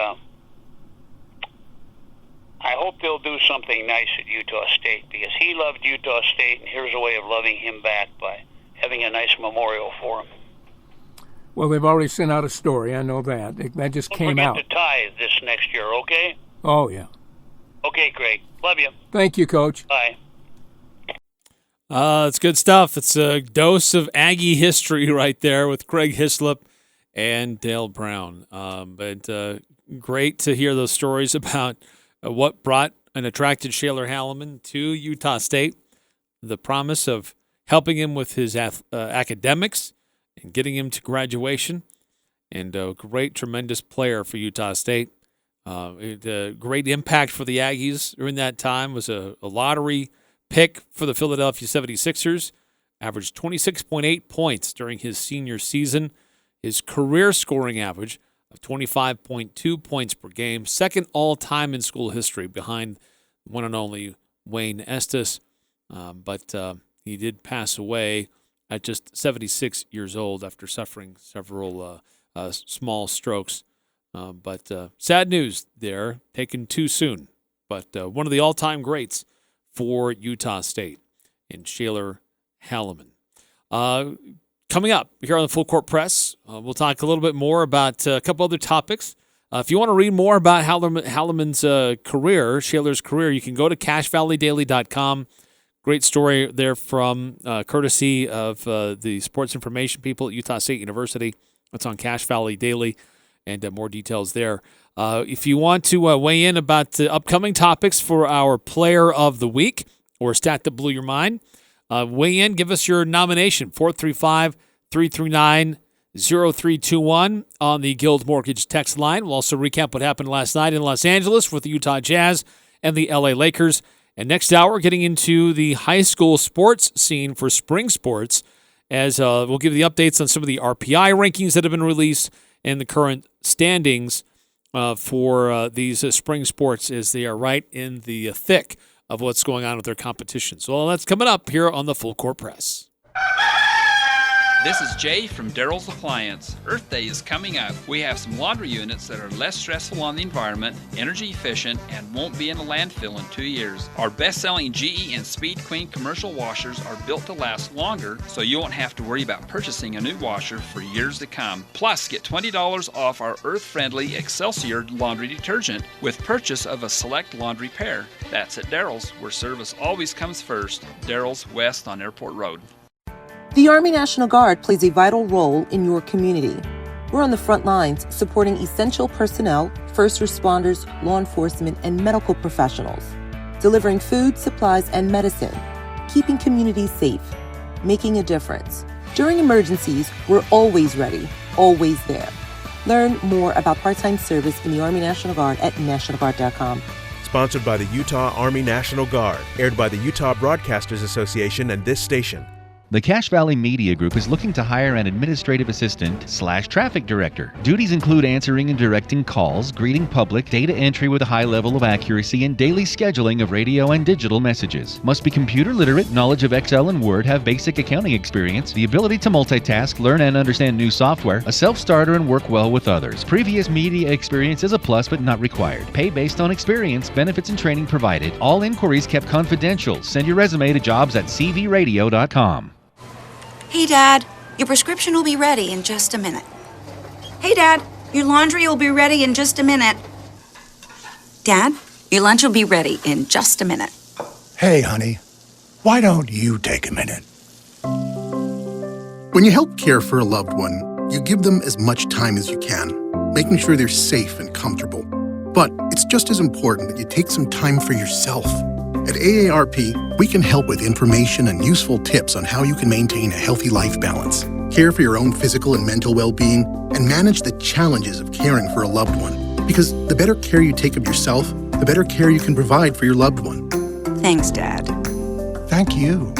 I hope they'll do something nice at Utah State because he loved Utah State, and here's a way of loving him back by having a nice memorial for him. Well, they've already sent out a story. I know that. That just came out. Don't forget to tie this next year, okay? Oh, yeah. Okay, Greg. Love you. Thank you, Coach. Bye. It's good stuff. It's a dose of Aggie history right there with Craig Hislop and Dale Brown. But great to hear those stories about what brought and attracted Shaler Halleman to Utah State, the promise of helping him with his academics and getting him to graduation, and a great, tremendous player for Utah State. The great impact for the Aggies during that time was a lottery pick for the Philadelphia 76ers, averaged 26.8 points during his senior season. His career scoring average of 25.2 points per game, second all-time in school history behind one and only Wayne Estes. But he did pass away at just 76 years old after suffering several small strokes. But sad news there, taken too soon. But one of the all-time greats for Utah State in Shaler Halleman. Coming up here on the Full Court Press, we'll talk a little bit more about a couple other topics. If you want to read more about Halleman's career, Shaler's career, you can go to CacheValleyDaily.com. Great story there from courtesy of the sports information people at Utah State University. That's on Cache Valley Daily, and more details there. If you want to weigh in about upcoming topics for our Player of the Week or stat that blew your mind, weigh in, give us your nomination, 435-339-0321 on the Guild Mortgage text line. We'll also recap what happened last night in Los Angeles with the Utah Jazz and the LA Lakers. And next hour, getting into the high school sports scene for spring sports, as we'll give you the updates on some of the RPI rankings that have been released and the current standings for these spring sports as they are right in the thick of what's going on with their competition. So that's coming up here on the Full Court Press. This is Jay from Daryl's Appliance. Earth Day is coming up. We have some laundry units that are less stressful on the environment, energy efficient, and won't be in a landfill in 2 years. Our best-selling GE and Speed Queen commercial washers are built to last longer, so you won't have to worry about purchasing a new washer for years to come. Plus, get $20 off our earth-friendly Excelsior laundry detergent with purchase of a select laundry pair. That's at Daryl's, where service always comes first. Daryl's West on Airport Road. The Army National Guard plays a vital role in your community. We're on the front lines supporting essential personnel, first responders, law enforcement, and medical professionals, delivering food, supplies, and medicine, keeping communities safe, making a difference. During emergencies, we're always ready, always there. Learn more about part-time service in the Army National Guard at nationalguard.com. Sponsored by the Utah Army National Guard, aired by the Utah Broadcasters Association and this station. The Cache Valley Media Group is looking to hire an administrative assistant/traffic director. Duties include answering and directing calls, greeting public, data entry with a high level of accuracy, and daily scheduling of radio and digital messages. Must be computer literate, knowledge of Excel and Word, have basic accounting experience, the ability to multitask, learn and understand new software, a self-starter, and work well with others. Previous media experience is a plus but not required. Pay based on experience, benefits, and training provided. All inquiries kept confidential. Send your resume to jobs@cvradio.com. Hey, Dad, your prescription will be ready in just a minute. Hey, Dad, your laundry will be ready in just a minute. Dad, your lunch will be ready in just a minute. Hey, honey, why don't you take a minute? When you help care for a loved one, you give them as much time as you can, making sure they're safe and comfortable. But it's just as important that you take some time for yourself. At AARP, we can help with information and useful tips on how you can maintain a healthy life balance, care for your own physical and mental well-being, and manage the challenges of caring for a loved one. Because the better care you take of yourself, the better care you can provide for your loved one. Thanks, Dad. Thank you.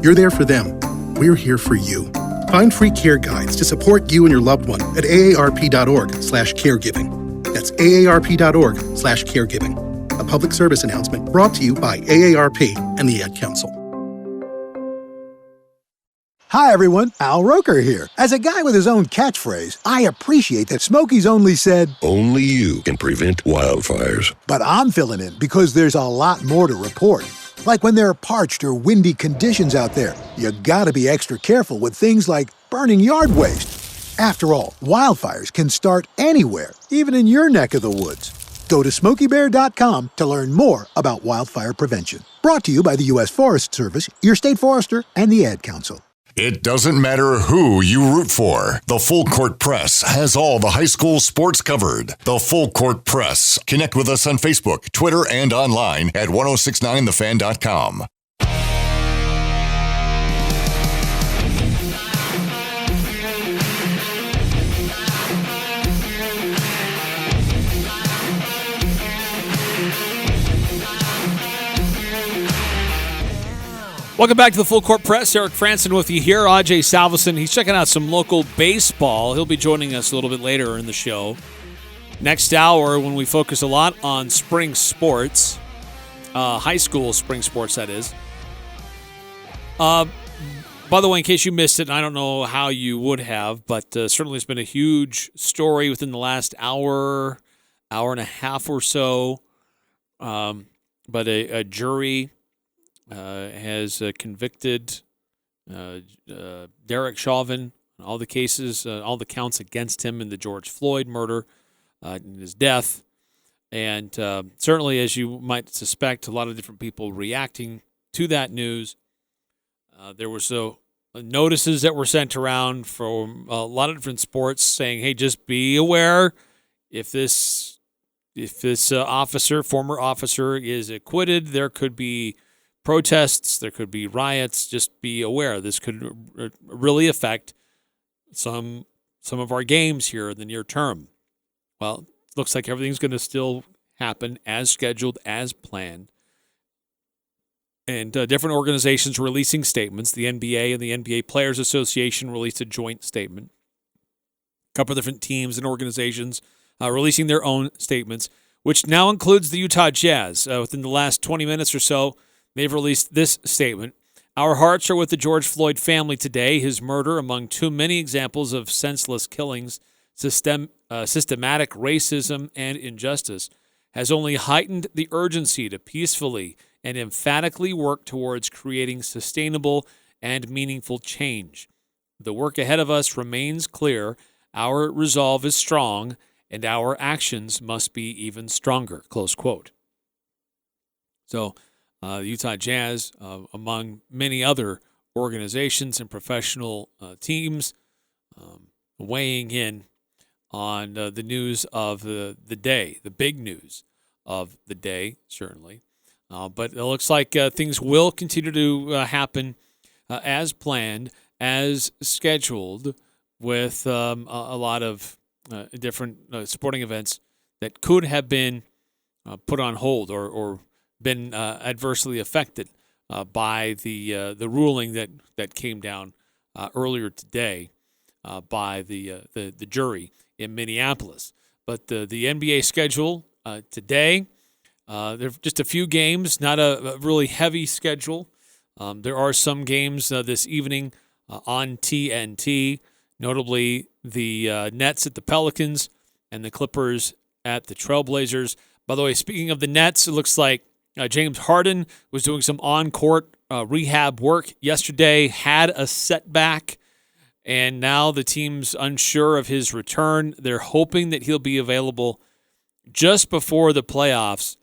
You're there for them. We're here for you. Find free care guides to support you and your loved one at aarp.org/caregiving. That's aarp.org/caregiving. A public service announcement brought to you by AARP and the Ad Council. Hi, everyone. Al Roker here. As a guy with his own catchphrase, I appreciate that Smokey's only said, "Only you can prevent wildfires." But I'm filling in because there's a lot more to report. Like when there are parched or windy conditions out there, you gotta be extra careful with things like burning yard waste. After all, wildfires can start anywhere, even in your neck of the woods. Go to SmokeyBear.com to learn more about wildfire prevention. Brought to you by the U.S. Forest Service, your state forester, and the Ad Council. It doesn't matter who you root for. The Full Court Press has all the high school sports covered. The Full Court Press. Connect with us on Facebook, Twitter, and online at 1069thefan.com. Welcome back to the Full Court Press. Eric Frandsen with you here. Ajay Salvesen, he's checking out some local baseball. He'll be joining us a little bit later in the show. Next hour, when we focus a lot on spring sports, high school spring sports, that is. By the way, in case you missed it, and I don't know how you would have, but certainly it's been a huge story within the last hour and a half or so. But a jury has convicted Derek Chauvin on all the cases, all the counts against him in the George Floyd murder, in his death. And certainly, as you might suspect, a lot of different people reacting to that news. There were notices that were sent around from a lot of different sports saying, hey, just be aware if this former officer is acquitted, there could be protests, there could be riots. Just be aware. This could really affect some of our games here in the near term. Well, it looks like everything's going to still happen as scheduled, as planned. And different organizations releasing statements. The NBA and the NBA Players Association released a joint statement. A couple of different teams and organizations releasing their own statements, which now includes the Utah Jazz. Within the last 20 minutes or so, they've released this statement. Our hearts are with the George Floyd family today. His murder, among too many examples of senseless killings, systematic racism, and injustice, has only heightened the urgency to peacefully and emphatically work towards creating sustainable and meaningful change. The work ahead of us remains clear. Our resolve is strong, and our actions must be even stronger, close quote. So, the Utah Jazz, among many other organizations and professional teams, weighing in on the news of the day, the big news of the day, certainly. But it looks like things will continue to happen as planned, as scheduled, with a lot of different sporting events that could have been put on hold or been adversely affected by the ruling that came down earlier today by the jury in Minneapolis. But the NBA schedule today, there are just a few games, not a really heavy schedule. There are some games this evening on TNT, notably the Nets at the Pelicans and the Clippers at the Trailblazers. By the way, speaking of the Nets, it looks like James Harden was doing some on-court rehab work yesterday, had a setback, and now the team's unsure of his return. They're hoping that he'll be available just before the playoffs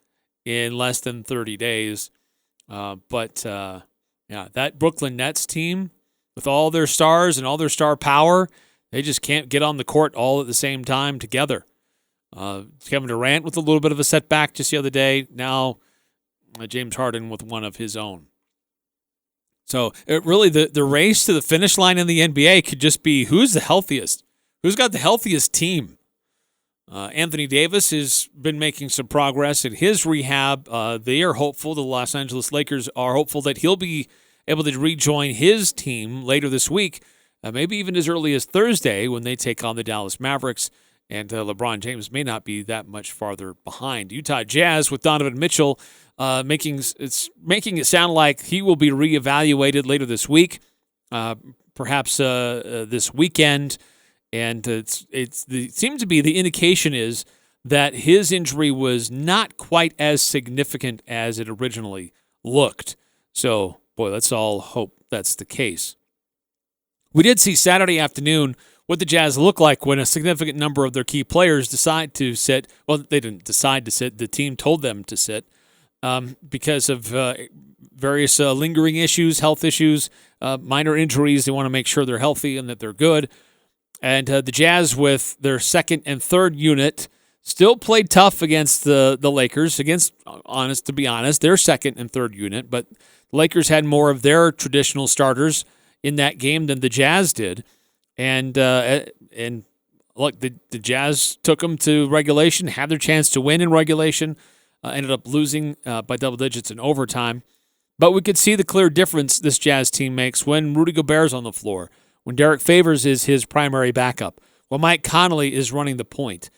in less than 30 days. But that Brooklyn Nets team, with all their stars and all their star power, they just can't get on the court all at the same time together. Kevin Durant with a little bit of a setback just the other day. Now James Harden with one of his own. So really the race to the finish line in the NBA could just be who's the healthiest, who's got the healthiest team. Anthony Davis has been making some progress in his rehab. They are hopeful, the Los Angeles Lakers are hopeful that he'll be able to rejoin his team later this week, maybe even as early as Thursday when they take on the Dallas Mavericks. And LeBron James may not be that much farther behind. Utah Jazz with Donovan Mitchell making it sound like he will be reevaluated later this week, perhaps this weekend. And it seems to be the indication is that his injury was not quite as significant as it originally looked. So, boy, let's all hope that's the case. We did see Saturday afternoon what the Jazz look like when a significant number of their key players decide to sit. Well, they didn't decide to sit. The team told them to sit because of various lingering issues, health issues, minor injuries. They want to make sure they're healthy and that they're good. And the Jazz, with their second and third unit, still played tough against the Lakers, to be honest, their second and third unit. But the Lakers had more of their traditional starters in that game than the Jazz did. And look, the Jazz took them to regulation, had their chance to win in regulation, ended up losing by double digits in overtime. But we could see the clear difference this Jazz team makes when Rudy Gobert's on the floor, when Derek Favors is his primary backup, when Mike Conley is running the point.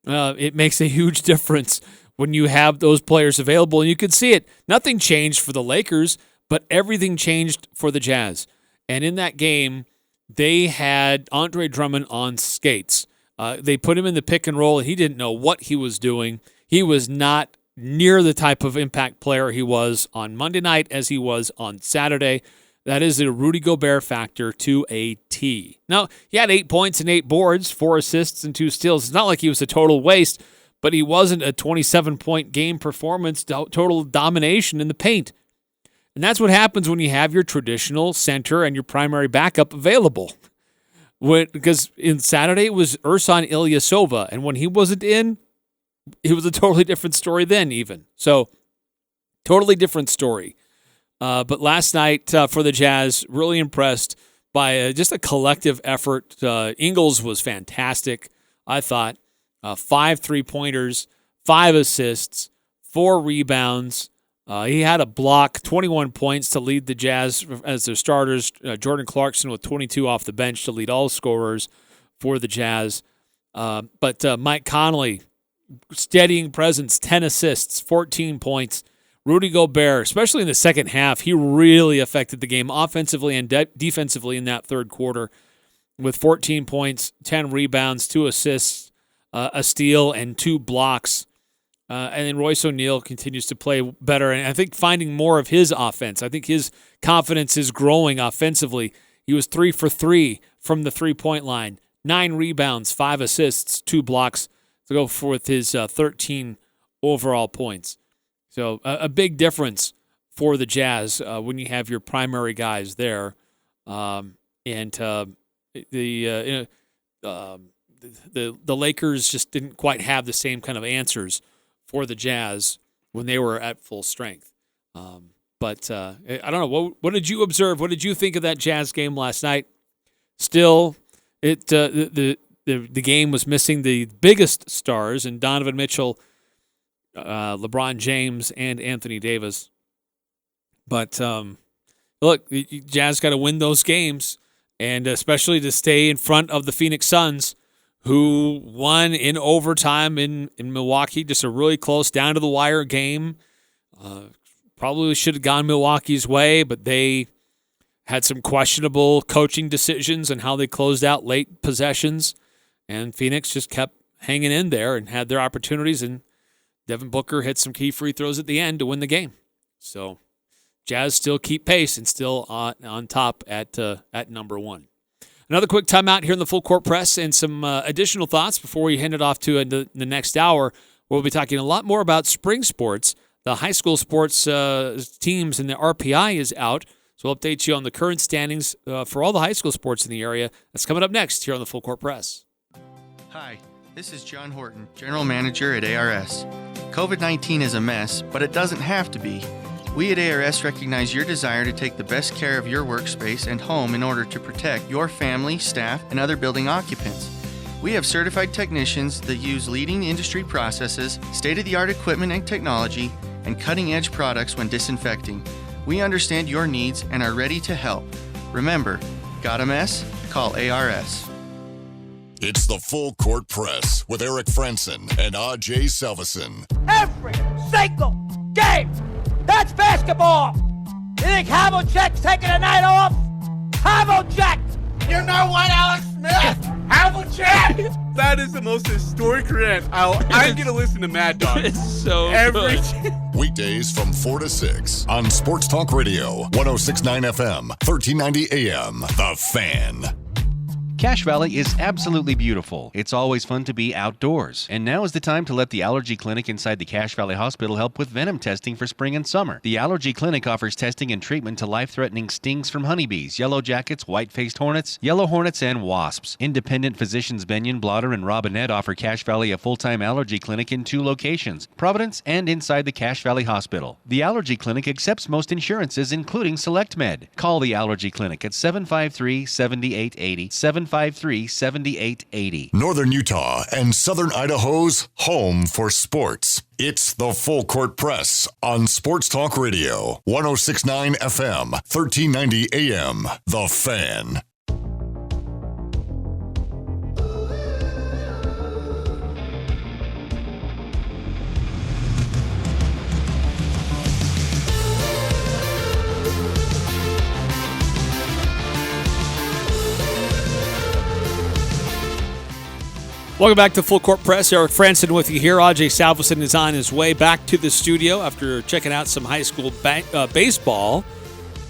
It makes a huge difference when you have those players available. And you could see it. Nothing changed for the Lakers, but everything changed for the Jazz. And in that game, they had Andre Drummond on skates. They put him in the pick and roll, and he didn't know what he was doing. He was not near the type of impact player he was on Monday night as he was on Saturday. That is the Rudy Gobert factor to a T. Now, he had 8 points and 8 boards, 4 assists and 2 steals. It's not like he was a total waste, but he wasn't a 27-point game performance, total domination in the paint. And that's what happens when you have your traditional center and your primary backup available. Because in Saturday it was Ersan Ilyasova, and when he wasn't in, it was a totally different story then even. So, totally different story. But last night for the Jazz, really impressed by just a collective effort. Ingles was fantastic, I thought. 5 3-pointers, 5 assists, 4 rebounds. He had a block, 21 points to lead the Jazz as their starters. Jordan Clarkson with 22 off the bench to lead all scorers for the Jazz. But Mike Conley, steadying presence, 10 assists, 14 points. Rudy Gobert, especially in the second half, he really affected the game offensively and defensively in that third quarter with 14 points, 10 rebounds, 2 assists, a steal, and 2 blocks. And then Royce O'Neal continues to play better, and I think finding more of his offense. I think his confidence is growing offensively. He was 3 for 3 from the three-point line, 9 rebounds, 5 assists, 2 blocks to go with his 13 overall points. So a big difference for the Jazz when you have your primary guys there, the Lakers just didn't quite have the same kind of answers for the Jazz when they were at full strength. But I don't know. What did you observe? What did you think of that Jazz game last night? Still, the game was missing the biggest stars in Donovan Mitchell, LeBron James, and Anthony Davis. But look, Jazz got to win those games, and especially to stay in front of the Phoenix Suns, who won in overtime in Milwaukee. Just a really close, down-to-the-wire game. Probably should have gone Milwaukee's way, but they had some questionable coaching decisions and how they closed out late possessions, and Phoenix just kept hanging in there and had their opportunities, and Devin Booker hit some key free throws at the end to win the game. So Jazz still keep pace and still on top at number 1. Another quick timeout here in the Full Court Press and some additional thoughts before we hand it off to the next hour. We'll be talking a lot more about spring sports. The high school sports teams and the RPI is out. So we'll update you on the current standings for all the high school sports in the area. That's coming up next here on the Full Court Press. Hi, this is John Horton, General Manager at ARS. COVID-19 is a mess, but it doesn't have to be. We at ARS recognize your desire to take the best care of your workspace and home in order to protect your family, staff, and other building occupants. We have certified technicians that use leading industry processes, state-of-the-art equipment and technology, and cutting-edge products when disinfecting. We understand your needs and are ready to help. Remember, got a mess? Call ARS. It's the Full Court Press with Eric Frandsen and Ajay Salvesen. Every single game! That's basketball! You think Havlicek's taking a night off? Havlicek! You know what, Alex Smith? Havlicek! That is the most historic rant. I'm going to listen to Mad Dog. It's so every Weekdays from 4 to 6 on Sports Talk Radio, 106.9 FM, 1390 AM. The Fan. Cache Valley is absolutely beautiful. It's always fun to be outdoors. And now is the time to let the Allergy Clinic inside the Cache Valley Hospital help with venom testing for spring and summer. The Allergy Clinic offers testing and treatment to life-threatening stings from honeybees, yellow jackets, white-faced hornets, yellow hornets, and wasps. Independent physicians Benyon, Blotter, and Robinette offer Cache Valley a full-time allergy clinic in 2 locations, Providence and inside the Cache Valley Hospital. The Allergy Clinic accepts most insurances, including SelectMed. Call the Allergy Clinic at 753-7880, 753-7880. Northern Utah and Southern Idaho's home for sports. It's the Full Court Press on Sports Talk Radio, 106.9 FM, 1390 AM. The Fan. Welcome back to Full Court Press. Eric Frandsen with you here. Ajay Salvesen is on his way back to the studio after checking out some high school baseball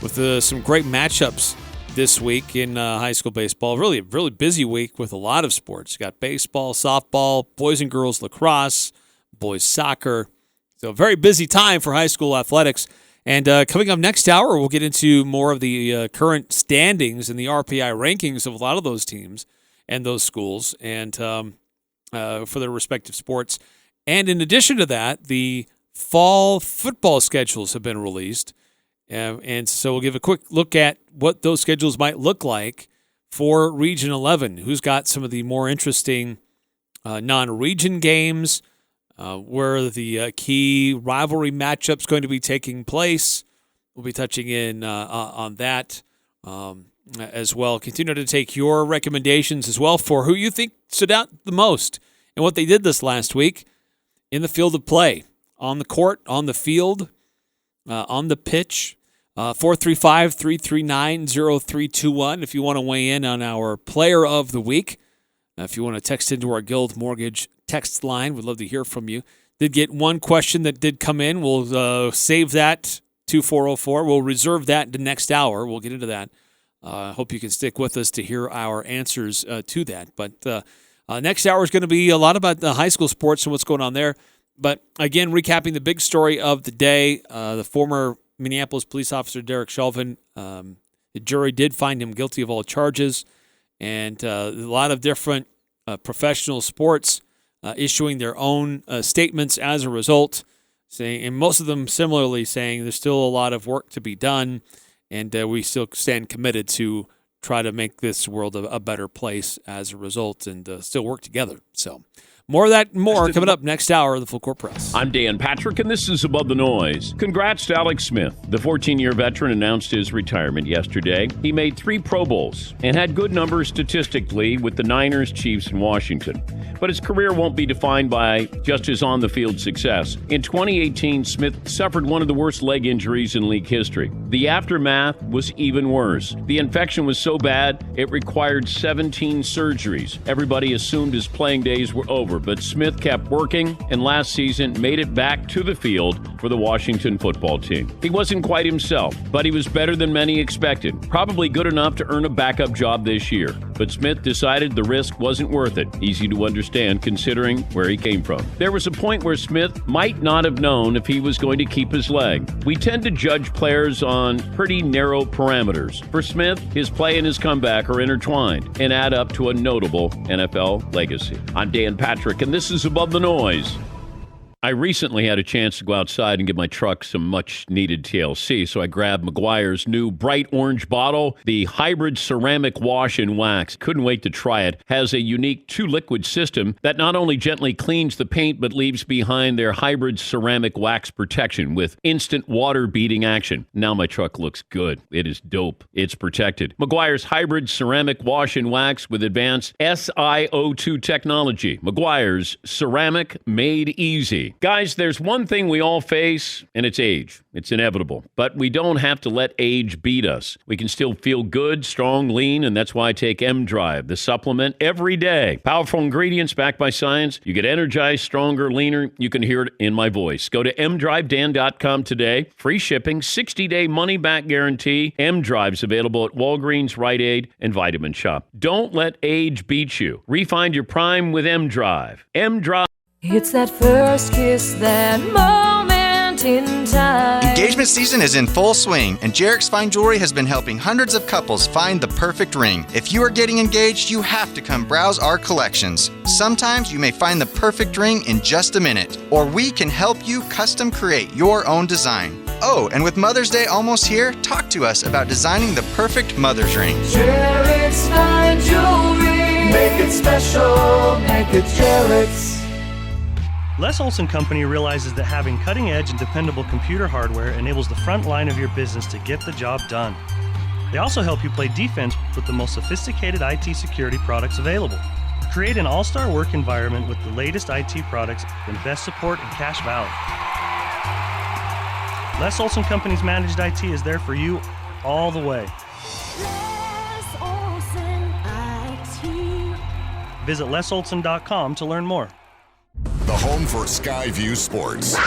with some great matchups this week in high school baseball. Really busy week with a lot of sports. You got baseball, softball, boys and girls lacrosse, boys soccer. So a very busy time for high school athletics. And coming up next hour, we'll get into more of the current standings and the RPI rankings of a lot of those teams and those schools, and for their respective sports. And in addition to that, the fall football schedules have been released. And so we'll give a quick look at what those schedules might look like for Region 11. Who's got some of the more interesting non-region games, where the key rivalry matchups going to be taking place. We'll be touching in on that. as well. Continue to take your recommendations as well for who you think stood out the most and what they did this last week in the field of play, on the court, on the field, on the pitch. 435-339-0321 if you want to weigh in on our player of the week. If you want to text into our Guild Mortgage text line, we'd love to hear from you. Did get one question that did come in. We'll save that to 404. We'll reserve that the next hour. We'll get into that. I hope you can stick with us to hear our answers to that. But next hour is going to be a lot about the high school sports and what's going on there. But again, recapping the big story of the day, the former Minneapolis police officer Derek Chauvin, the jury did find him guilty of all charges, and a lot of different professional sports issuing their own statements as a result, saying, and most of them similarly saying there's still a lot of work to be done, and we still stand committed to try to make this world a better place as a result, and still work together. So more of that and more coming up next hour of the Full Court Press. I'm Dan Patrick, and this is Above the Noise. Congrats to Alex Smith. The 14-year veteran announced his retirement yesterday. He made 3 Pro Bowls and had good numbers statistically with the Niners, Chiefs, and Washington. But his career won't be defined by just his on-the-field success. In 2018, Smith suffered one of the worst leg injuries in league history. The aftermath was even worse. The infection was so bad, it required 17 surgeries. Everybody assumed his playing days were over, but Smith kept working and last season made it back to the field for the Washington football team. He wasn't quite himself, but he was better than many expected. Probably good enough to earn a backup job this year. But Smith decided the risk wasn't worth it. Easy to understand considering where he came from. There was a point where Smith might not have known if he was going to keep his leg. We tend to judge players on pretty narrow parameters. For Smith, his play and his comeback are intertwined and add up to a notable NFL legacy. I'm Dan Patrick, and this is Above the Noise. I recently had a chance to go outside and give my truck some much-needed TLC, so I grabbed Meguiar's new bright orange bottle, the hybrid ceramic wash and wax. Couldn't wait to try it. Has a unique 2-liquid system that not only gently cleans the paint, but leaves behind their hybrid ceramic wax protection with instant water-beating action. Now my truck looks good. It is dope. It's protected. Meguiar's hybrid ceramic wash and wax with advanced SiO2 technology. Meguiar's ceramic made easy. Guys, there's one thing we all face, and it's age. It's inevitable. But we don't have to let age beat us. We can still feel good, strong, lean, and that's why I take M-Drive, the supplement, every day. Powerful ingredients backed by science. You get energized, stronger, leaner. You can hear it in my voice. Go to mdrivedan.com today. Free shipping, 60-day money-back guarantee. M-Drive's available at Walgreens, Rite Aid, and Vitamin Shop. Don't let age beat you. Refind your prime with M-Drive. M-Drive. It's that first kiss, that moment in time. Engagement season is in full swing, and Jarek's Fine Jewelry has been helping hundreds of couples find the perfect ring. If you are getting engaged, you have to come browse our collections. Sometimes you may find the perfect ring in just a minute, or we can help you custom create your own design. Oh, and with Mother's Day almost here, talk to us about designing the perfect mother's ring. Jarek's Fine Jewelry. Make it special, make it Jarek's. Les Olson Company realizes that having cutting-edge and dependable computer hardware enables the front line of your business to get the job done. They also help you play defense with the most sophisticated IT security products available. Create an all-star work environment with the latest IT products and best support in Cache Valley. Les Olson Company's managed IT is there for you all the way. Les Olson IT. Visit lesolson.com to learn more. The home for Skyview Sports.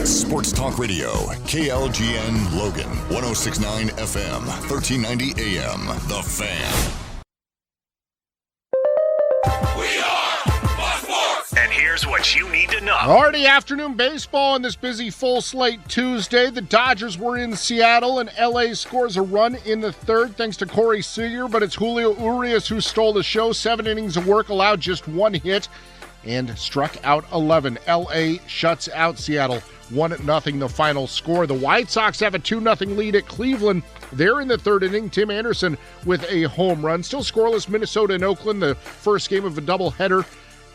Sports Talk Radio, KLGN Logan, 106.9 FM, 1390 AM. The Fan. And here's what you need to know. Already afternoon baseball on this busy full slate Tuesday. The Dodgers were in Seattle, and LA scores a run in the third thanks to Corey Seager, but it's Julio Urias who stole the show. 7 innings of work, allowed just 1 hit, and struck out 11. LA shuts out Seattle 1-0 the final score. The White Sox have a 2-0 lead at Cleveland. They're in the third inning. Tim Anderson with a home run. Still scoreless, Minnesota and Oakland, the first game of a doubleheader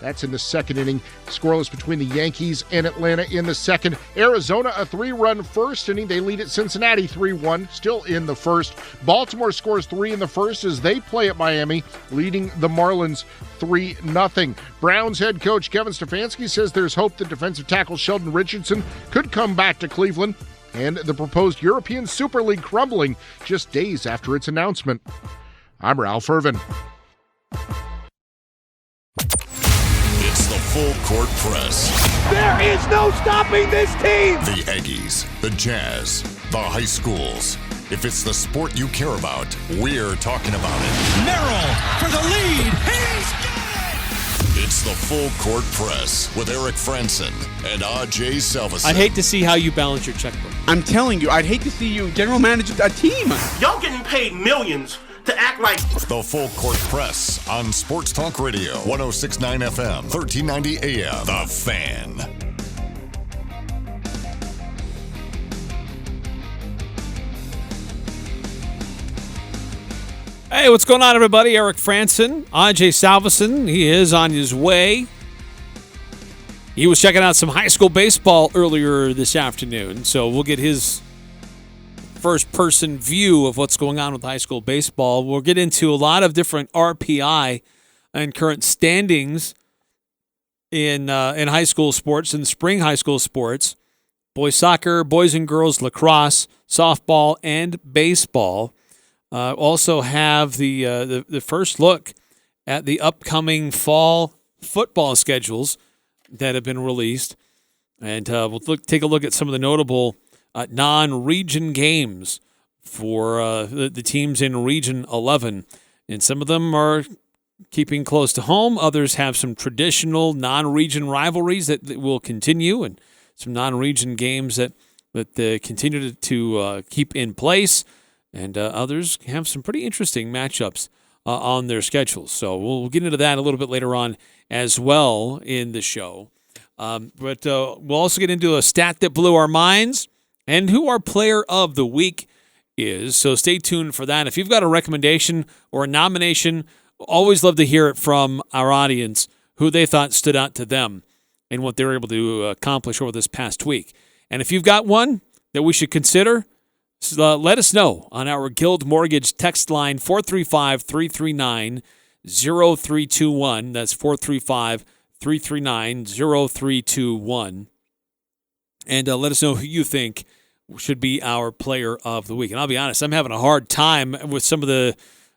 That's in the second inning. Scoreless between the Yankees and Atlanta in the second. Arizona, a 3-run first inning. They lead at Cincinnati 3-1, still in the first. Baltimore scores 3 in the first as they play at Miami, leading the Marlins 3-0. Browns head coach Kevin Stefanski says there's hope that defensive tackle Sheldon Richardson could come back to Cleveland, and the proposed European Super League crumbling just days after its announcement. I'm Ralph Irvin. It's the Full Court Press. There is no stopping this team! The Aggies, the Jazz, the high schools. If it's the sport you care about, we're talking about it. Merrill for the lead. He's got it! It's the Full Court Press with Eric Frandsen and Ajay Salvesen. I'd hate to see how you balance your checkbook. I'm telling you, I'd hate to see you general manage a team. Y'all getting paid millions to act like... The Full Court Press on Sports Talk Radio, 106.9 FM, 1390 AM. The Fan. Hey, what's going on, everybody? Eric Frandsen, Ajay Salvesen. He is on his way. He was checking out some high school baseball earlier this afternoon, so we'll get his first-person view of what's going on with high school baseball. We'll get into a lot of different RPI and current standings in high school sports, in spring high school sports, boys soccer, boys and girls lacrosse, softball, and baseball. Also have the first look at the upcoming fall football schedules that have been released, and we'll take a look at some of the notable non-region games for the teams in Region 11. And some of them are keeping close to home. Others have some traditional non-region rivalries that will continue, and some non-region games that continue to keep in place. And others have some pretty interesting matchups on their schedules. So we'll get into that a little bit later on as well in the show. But we'll also get into a stat that blew our minds and who our player of the week is. So stay tuned for that. If you've got a recommendation or a nomination, always love to hear it from our audience, who they thought stood out to them and what they were able to accomplish over this past week. And if you've got one that we should consider, let us know on our Guild Mortgage text line, 435-339-0321. That's 435-339-0321. And let us know who you think should be our player of the week. And I'll be honest, I'm having a hard time with some of the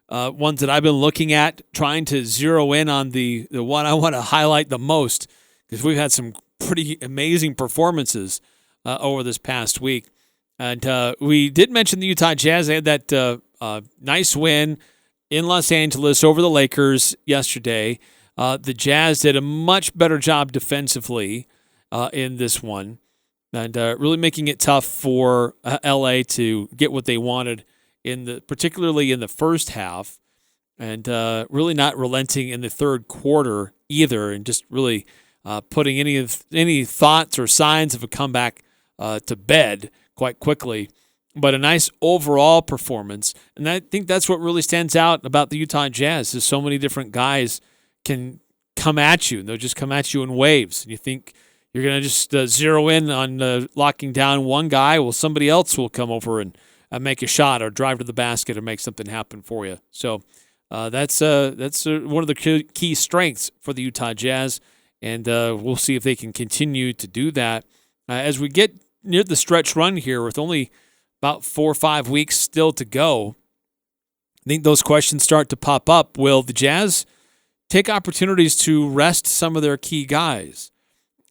ones that I've been looking at, trying to zero in on the one I want to highlight the most, because we've had some pretty amazing performances over this past week. And we did mention the Utah Jazz. They had that nice win in Los Angeles over the Lakers yesterday. The Jazz did a much better job defensively in this one, and really making it tough for LA to get what they wanted particularly in the first half, and really not relenting in the third quarter either, and just really putting any thoughts or signs of a comeback to bed quite quickly. But a nice overall performance, and I think that's what really stands out about the Utah Jazz is so many different guys can come at you, and they'll just come at you in waves. And you think you're going to just zero in on locking down one guy. Well, somebody else will come over and make a shot or drive to the basket or make something happen for you. So that's one of the key strengths for the Utah Jazz, and we'll see if they can continue to do that as we get near the stretch run here with only about 4 or 5 weeks still to go. I think those questions start to pop up. Will the Jazz take opportunities to rest some of their key guys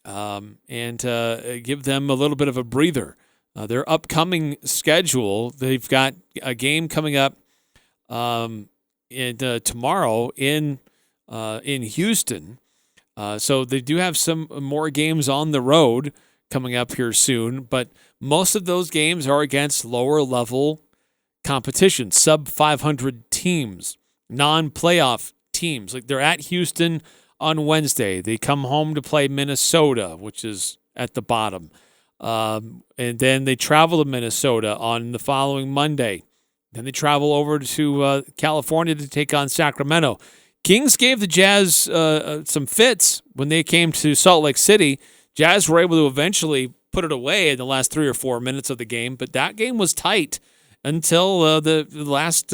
and give them a little bit of a breather? Their upcoming schedule, they've got a game coming up tomorrow in Houston. So they do have some more games on the road coming up here soon, but most of those games are against lower level competition, sub 500 teams, non-playoff teams. Like they're at Houston on Wednesday. They come home to play Minnesota, which is at the bottom. And then they travel to Minnesota on the following Monday. Then they travel over to California to take on Sacramento. Kings gave the Jazz some fits when they came to Salt Lake City. Jazz were able to eventually put it away in the last 3 or 4 minutes of the game, but that game was tight until the last,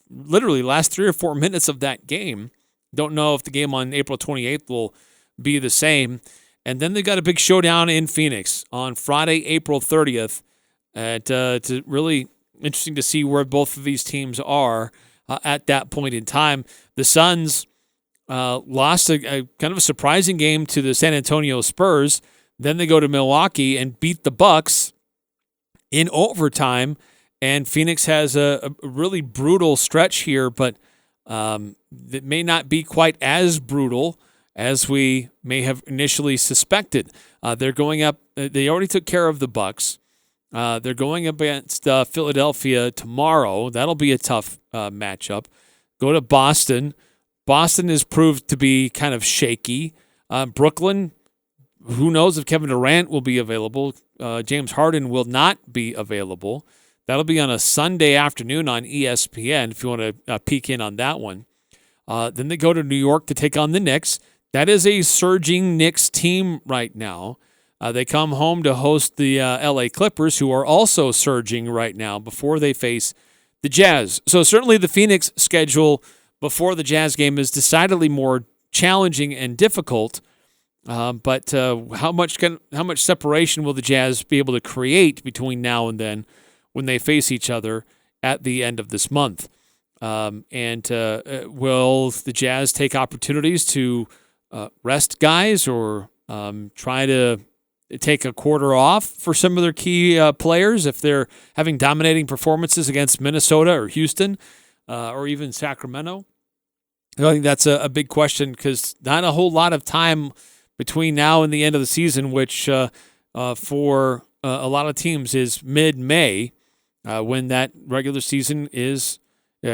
literally last 3 or 4 minutes of that game. Don't know if the game on April 28th will be the same. And then they got a big showdown in Phoenix on Friday, April 30th. It's really interesting to see where both of these teams are at that point in time. The Suns lost a kind of a surprising game to the San Antonio Spurs. Then they go to Milwaukee and beat the Bucks in overtime. And Phoenix has a really brutal stretch here, but it may not be quite as brutal as we may have initially suspected. They're going up. They already took care of the Bucks. They're going up against Philadelphia tomorrow. That'll be a tough matchup. Go to Boston. Boston has proved to be kind of shaky. Brooklyn, who knows if Kevin Durant will be available. James Harden will not be available. That'll be on a Sunday afternoon on ESPN if you want to peek in on that one. Then they go to New York to take on the Knicks. That is a surging Knicks team right now. They come home to host the LA Clippers, who are also surging right now before they face the Jazz. So certainly the Phoenix schedule before the Jazz game is decidedly more challenging and difficult. But how much separation will the Jazz be able to create between now and then when they face each other at the end of this month? Will the Jazz take opportunities to rest guys or try to take a quarter off for some of their key players if they're having dominating performances against Minnesota or Houston or even Sacramento? I think that's a big question because not a whole lot of time between now and the end of the season, which for a lot of teams is mid-May when that regular season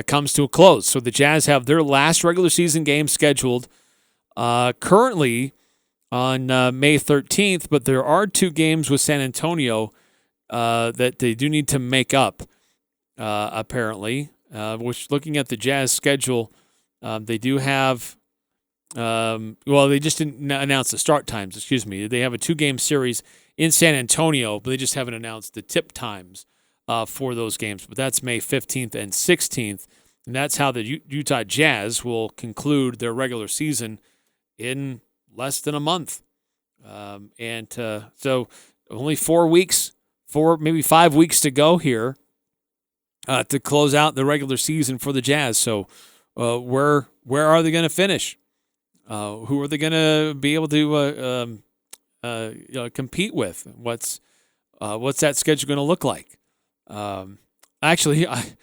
comes to a close. So the Jazz have their last regular season game scheduled currently on May 13th, but there are 2 games with San Antonio that they do need to make up, apparently. Which, looking at the Jazz schedule, they do have, they just didn't announce the start times, excuse me. They have a 2-game series in San Antonio, but they just haven't announced the tip times for those games. But that's May 15th and 16th, and that's how the Utah Jazz will conclude their regular season in less than a month. So only 4 weeks, maybe 5 weeks to go here to close out the regular season for the Jazz. So where are they going to finish? Who are they going to be able to compete with? What's that schedule going to look like? Actually, I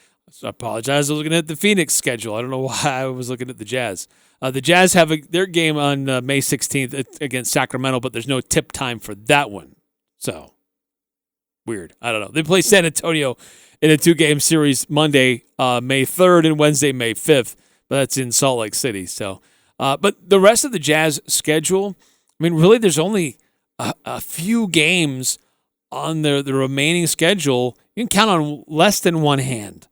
apologize. I was looking at the Phoenix schedule. I don't know why I was looking at the Jazz. The Jazz have their game on May 16th against Sacramento, but there's no tip time for that one. So, weird. I don't know. They play San Antonio in a 2-game series Monday, May 3rd, and Wednesday, May 5th. But that's in Salt Lake City. So, but the rest of the Jazz schedule, I mean, really, there's only a few games on the remaining schedule. You can count on less than one hand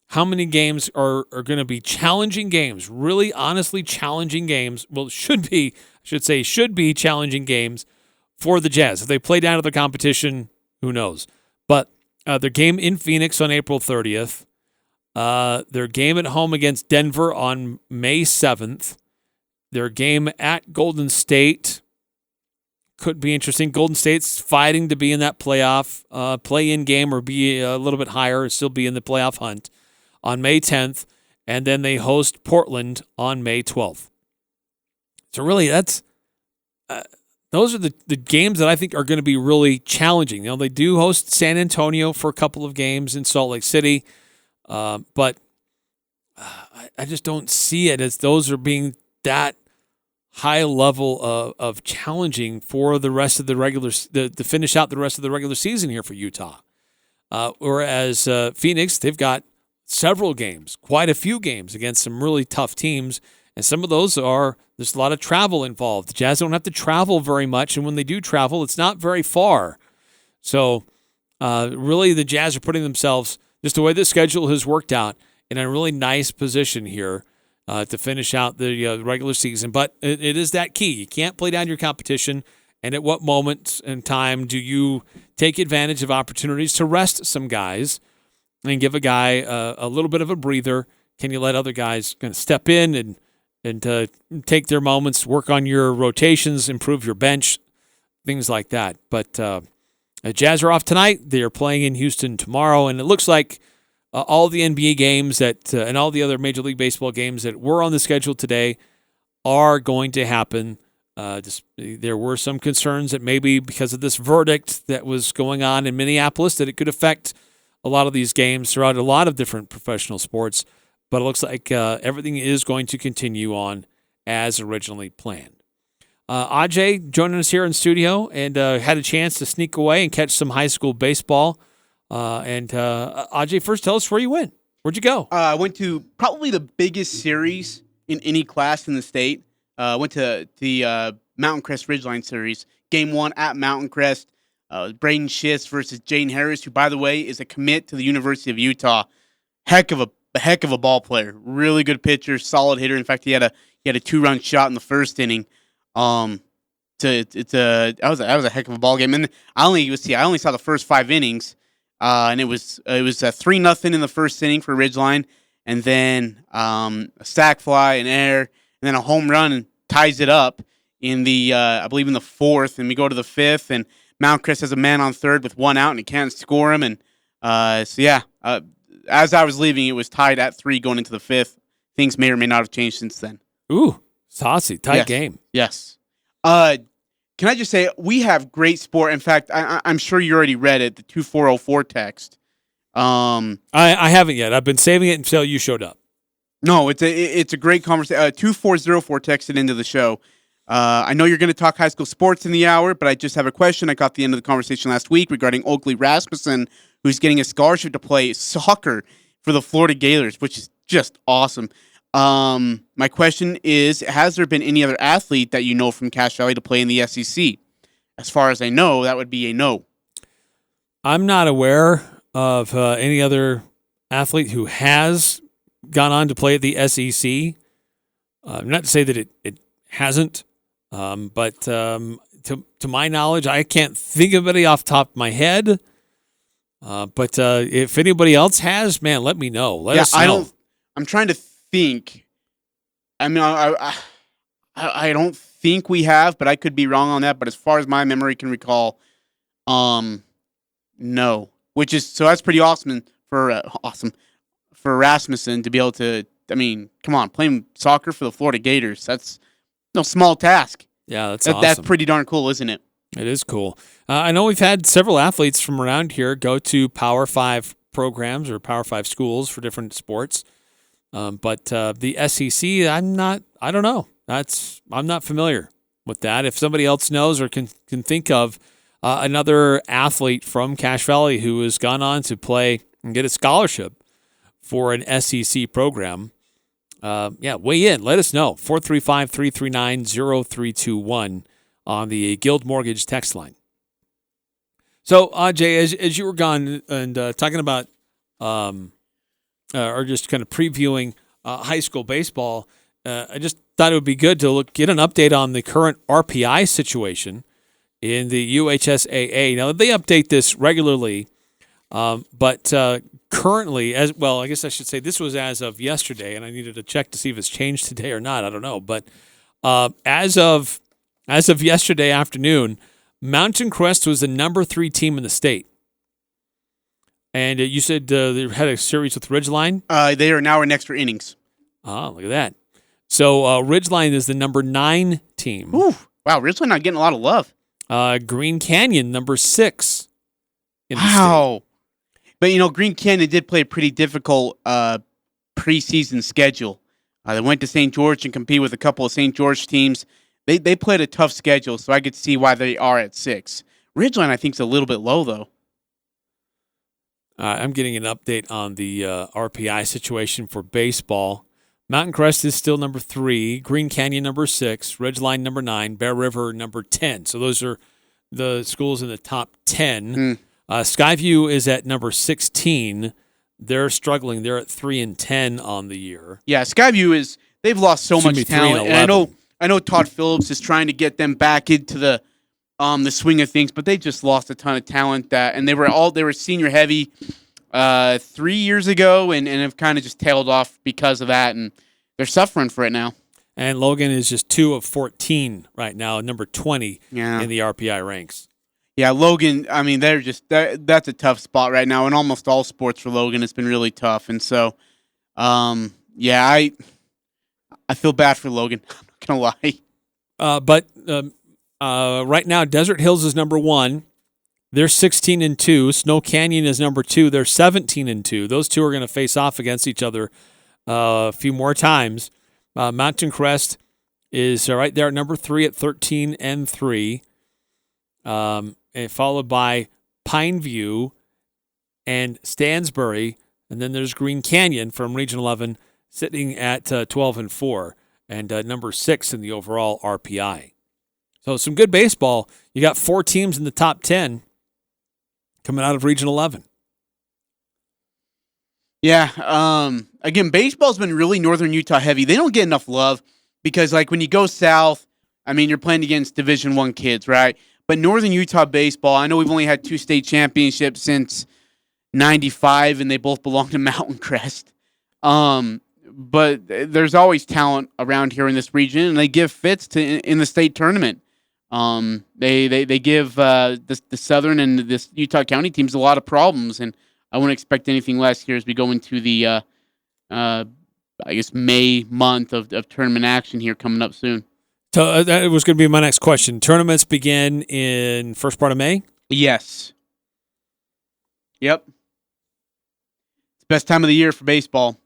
how many games are going to be challenging games, really honestly challenging games. Well, should be challenging games for the Jazz. If they play down to the competition, who knows? But their game in Phoenix on April 30th, their game at home against Denver on May 7th, their game at Golden State could be interesting. Golden State's fighting to be in that playoff play-in game or be a little bit higher and still be in the playoff hunt on May 10th, and then they host Portland on May 12th. So really, those are the games that I think are going to be really challenging. You know, they do host San Antonio for a couple of games in Salt Lake City, but I just don't see it as those are being that high level of challenging for the rest of the to finish out the rest of the regular season here for Utah. Whereas Phoenix, they've got several games, quite a few games against some really tough teams, and some of those there's a lot of travel involved. The Jazz don't have to travel very much, and when they do travel, it's not very far. So really the Jazz are putting themselves, just the way the schedule has worked out, in a really nice position here to finish out the regular season. But it is that key. You can't play down your competition. And at what moment in time do you take advantage of opportunities to rest some guys and give a guy a little bit of a breather? Can you let other guys kind of step in and take their moments, work on your rotations, improve your bench, things like that? But Jazz are off tonight. They are playing in Houston tomorrow, and it looks like all the NBA games and all the other Major League Baseball games that were on the schedule today are going to happen. There were some concerns that maybe because of this verdict that was going on in Minneapolis that it could affect a lot of these games throughout a lot of different professional sports. But it looks like everything is going to continue on as originally planned. Ajay joining us here in studio and had a chance to sneak away and catch some high school baseball. Ajay, first tell us where you went. Where'd you go? I went to probably the biggest series in any class in the state. Went to the Mountain Crest Ridgeline Series. Game 1 at Mountain Crest. Braden Schiss versus Jaden Harris, who, by the way, is a commit to the University of Utah. Heck of a ball player. Really good pitcher, solid hitter. In fact, he had a 2-run shot in the first inning. That was a heck of a ball game. And I only saw the first 5 innings, and it was a 3-0 in the first inning for Ridgeline, and then a sac fly, an error, and then a home run ties it up in the I believe in the 4th, and we go to the 5th, and Mount Crest has a man on third with 1 out, and he can't score him, and as I was leaving, it was tied at 3 going into the 5th. Things may or may not have changed since then. Ooh, saucy, tight game. Yes. Can I just say, we have great sport. In fact, I'm sure you already read it, the 2404 text. I haven't yet. I've been saving it until you showed up. No, it's a great conversation. 2404 texted into the show. I know you're going to talk high school sports in the hour, but I just have a question. I got the end of the conversation last week regarding Oakley Rasmussen, who's getting a scholarship to play soccer for the Florida Gators, which is just awesome. My question is, has there been any other athlete that you know from Cache Valley to play in the SEC? As far as I know, that would be a no. I'm not aware of any other athlete who has gone on to play at the SEC. Not to say that it hasn't, but to my knowledge, I can't think of any off the top of my head. But if anybody else has, man, let me know. Let us know. I'm trying to think. I mean, I don't think we have, but I could be wrong on that. But as far as my memory can recall, no. So that's pretty awesome for Rasmussen to be able to. I mean, come on, playing soccer for the Florida Gators. That's no small task. Yeah, that's awesome. That's pretty darn cool, isn't it? It is cool. I know we've had several athletes from around here go to Power 5 programs or Power 5 schools for different sports. But the SEC, I don't know. I'm not familiar with that. If somebody else knows or can think of another athlete from Cache Valley who has gone on to play and get a scholarship for an SEC program, weigh in. Let us know. 435-339-0321 on the Guild Mortgage text line. So, Ajay, as you were gone and talking about or just kind of previewing high school baseball, I just thought it would be good to get an update on the current RPI situation in the UHSAA. Now, they update this regularly, but currently, I guess I should say this was as of yesterday, and I needed to check to see if it's changed today or not. I don't know. But as of yesterday afternoon, Mountain Crest was the number 3 team in the state. And you said they had a series with Ridgeline? They are now in extra innings. Oh, look at that. So Ridgeline is the number 9 team. Ooh, wow, Ridgeline not getting a lot of love. Green Canyon, number 6 in the state. But, Green Canyon did play a pretty difficult preseason schedule. They went to St. George and compete with a couple of St. George teams. They played a tough schedule, so I could see why they are at 6. Ridgeline, I think, is a little bit low, though. I'm getting an update on the RPI situation for baseball. Mountain Crest is still number 3, Green Canyon number 6, Ridgeline number 9, Bear River number 10. So those are the schools in the top 10. Skyview is at number 16. They're struggling. They're at 3-10 on the year. Yeah, Skyview is they've lost so much talent. And I know Todd Phillips is trying to get them back into the swing of things, but they just lost a ton of talent. And they were senior heavy 3 years ago, and have kind of just tailed off because of that, and they're suffering for it now. And Logan is just 2 of 14 right now, number 20 in the RPI ranks. Yeah, Logan, I mean, that's a tough spot right now. In almost all sports for Logan, it's been really tough. And so, I feel bad for Logan. I'm not going to lie. But right now, Desert Hills is number 1. They're 16-2. Snow Canyon is number 2. They're 17-2. Those two are going to face off against each other a few more times. Mountain Crest is right there at number 3 at 13-3. And followed by Pineview and Stansbury, and then there's Green Canyon from Region 11 sitting at 12-4 and number 6 in the overall RPI. So some good baseball. You got 4 teams in the top 10 coming out of Region 11. Yeah. Again, baseball's been really Northern Utah heavy. They don't get enough love because, like, when you go south, I mean, you're playing against Division I kids, right? But Northern Utah baseball, I know we've only had 2 state championships since 95, and they both belong to Mountain Crest. But there's always talent around here in this region, and they give fits in the state tournament. They give the Southern and this Utah County teams a lot of problems, and I wouldn't expect anything less here as we go into the May month of tournament action here coming up soon. So that was going to be my next question. Tournaments begin in first part of May? Yes. Yep. It's the best time of the year for baseball.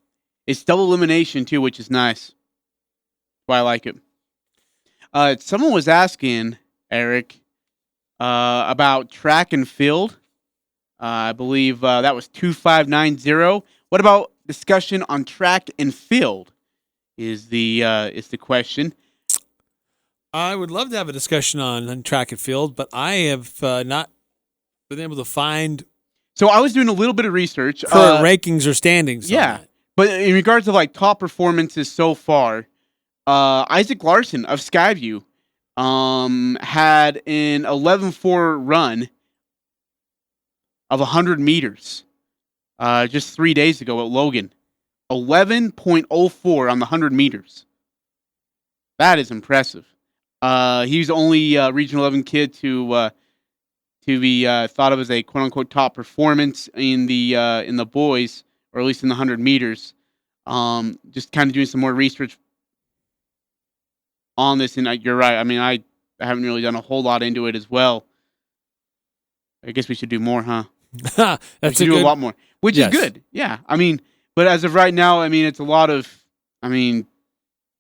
It's double elimination, too, which is nice. That's why I like it. Someone was asking, Eric, about track and field. I believe that was 2590. What about discussion on track and field is the question. I would love to have a discussion on track and field, but I have not been able to find. So I was doing a little bit of research. Current rankings or standings. Yeah. But in regards to like top performances so far, Isaac Larson of Skyview had an 11.4 run of 100 meters just 3 days ago at Logan. 11.04 on the 100 meters. That is impressive. He's the only Region 11 kid to be thought of as a quote-unquote top performance in the boys, or at least in the 100 meters. Just kind of doing some more research on this, and you're right. I mean, I haven't really done a whole lot into it as well. I guess we should do more, huh? That's a lot more, which is good. Yeah, I mean, but as of right now, I mean, it's a lot of,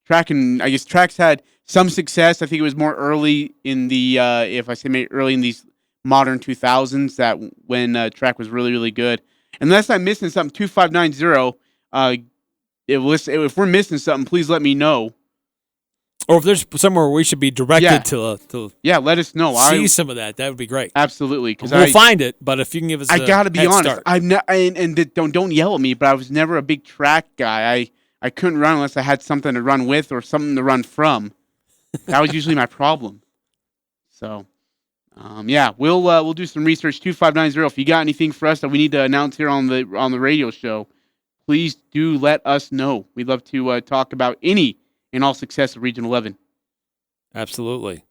track's had some success. I think it was more early in the, if I say early in these modern 2000s, that when track was really, really good. Unless I'm missing something, 2590. If we're missing something, please let me know. Or if there's somewhere we should be directed to let us know. See some of that. That would be great. Absolutely, because we'll find it. But if you can give us, I gotta be honest. Start. I'm not, and don't yell at me. But I was never a big track guy. I couldn't run unless I had something to run with or something to run from. That was usually my problem. So, we'll do some research. 2590. If you got anything for us that we need to announce here on the radio show, please do let us know. We'd love to talk about any and all success of Region 11. Absolutely.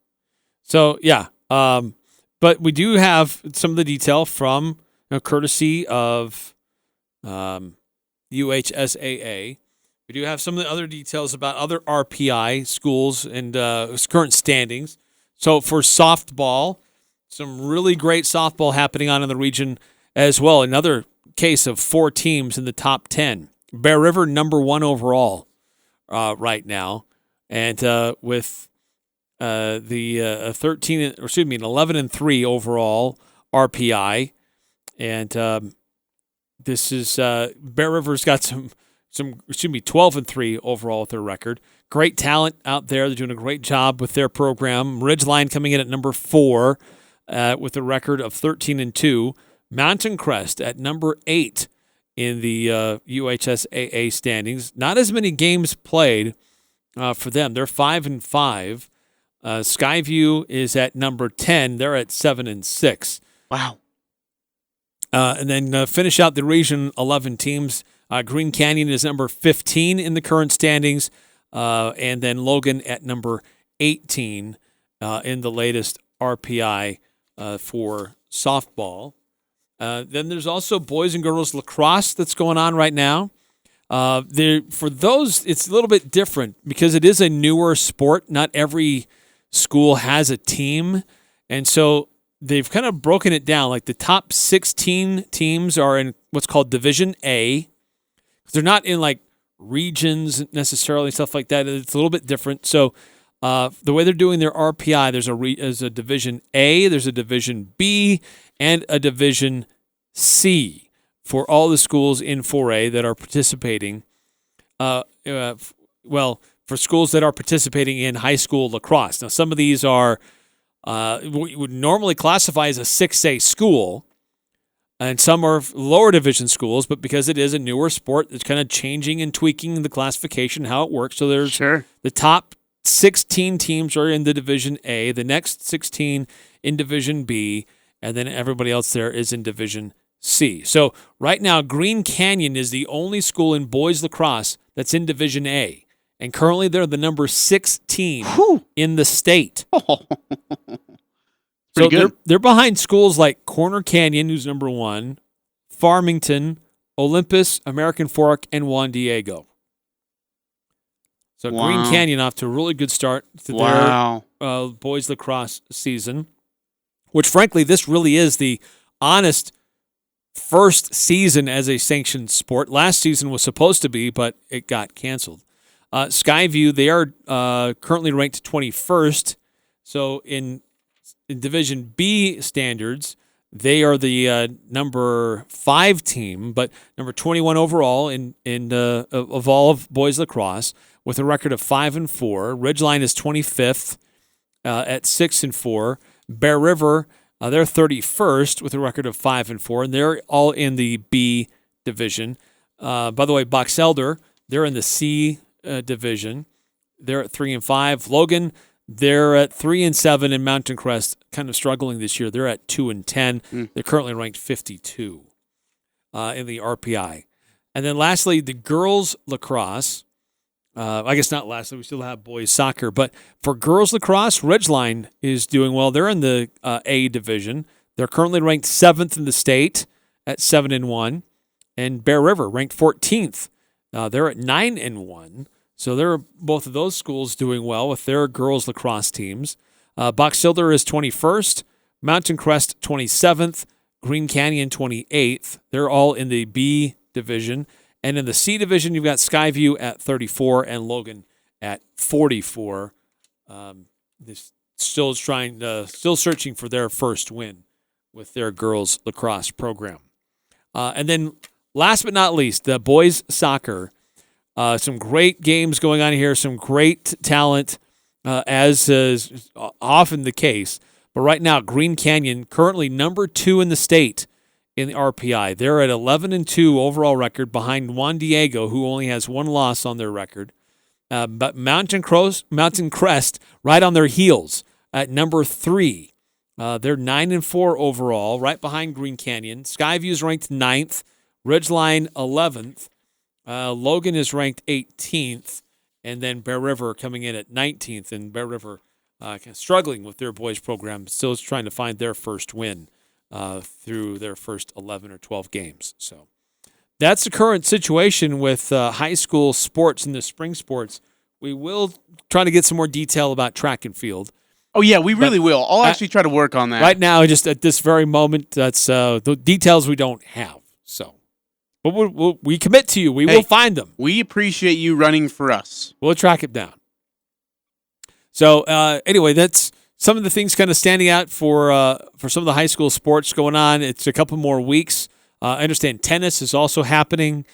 So, but we do have some of the detail from courtesy of UHSAA. We do have some of the other details about other RPI schools and current standings. So for softball, some really great softball happening on in the region as well. Another case of 4 teams in the top 10. Bear River, number 1 overall right now. And with an 11-3 overall RPI. And this is Bear River's got some 12-3 overall with their record. Great talent out there. They're doing a great job with their program. Ridgeline coming in at number 4 with a record of 13-2. Mountain Crest at number 8 in the UHSAA standings. Not as many games played, for them. They're 5-5. Skyview is at number 10. They're at 7-6. Wow. And then finish out the Region 11 teams. Green Canyon is number 15 in the current standings, and then Logan at number 18 in the latest RPI for softball. Then there's also boys and girls lacrosse that's going on right now. For those, it's a little bit different because it is a newer sport. Not every school has a team, and so they've kind of broken it down. Like the top 16 teams are in what's called Division A. They're not in like regions necessarily, stuff like that. It's a little bit different. So the way they're doing their RPI, there's a Division A, there's a Division B, and a Division C for all the schools in 4A that are participating. For schools that are participating in high school lacrosse. Now, some of these are what you would normally classify as a 6A school, and some are lower division schools, but because it is a newer sport, it's kind of changing and tweaking the classification, how it works. So there's the top 16 teams are in the Division A, the next 16 in Division B, and then everybody else there is in Division C. So right now, Green Canyon is the only school in boys lacrosse that's in Division A. And currently they're the number 6 team in the state. So they're behind schools like Corner Canyon, who's number 1, Farmington, Olympus, American Fork, and Juan Diego. So Green Canyon off to a really good start to their boys lacrosse season, which frankly, this really is the honest first season as a sanctioned sport. Last season was supposed to be, but it got canceled. Skyview, they are currently ranked 21st. So in Division B standards, they are the number 5 team, but number 21 overall of all of boys lacrosse with a record of 5-4. Ridgeline is 25th at 6-4. Bear River, they're 31st with a record of 5-4, and they're all in the B division. By the way, Box Elder, they're in the C division. They're at 3-5. Logan, they're at 3-7, and Mountain Crest kind of struggling this year. They're at 2-10. They're currently ranked 52 in the RPI. And then lastly, the girls lacrosse. I guess not lastly, we still have boys soccer. But for girls lacrosse, Ridgeline is doing well. They're in the A division. They're currently ranked 7th in the state at 7-1. And Bear River ranked 14th. They're at 9-1. So they're both of those schools doing well with their girls lacrosse teams. Box Elder is 21st, Mountain Crest 27th, Green Canyon 28th. They're all in the B division. And in the C division, you've got Skyview at 34 and Logan at 44. Still searching for their first win with their girls lacrosse program. And then last but not least, the boys soccer. Some great games going on here, some great talent, as is often the case. But right now, Green Canyon, currently number 2 in the state in the RPI. They're at 11-2 overall record behind Juan Diego, who only has 1 loss on their record. But Mountain Crest right on their heels at number 3. They're 9-4 overall, right behind Green Canyon. Skyview's ranked 9th, Ridgeline 11th. Logan is ranked 18th, and then Bear River coming in at 19th, and Bear River kind of struggling with their boys program, still trying to find their first win through their first 11 or 12 games. So that's the current situation with high school sports and the spring sports. We will try to get some more detail about track and field. Oh, yeah, we really will. I'll actually try to work on that. Right now, just at this very moment, that's the details we don't have. So. But we commit to you. We will find them. We appreciate you running for us. We'll track it down. So anyway, that's some of the things kind of standing out for some of the high school sports going on. It's a couple more weeks. I understand tennis is also happening.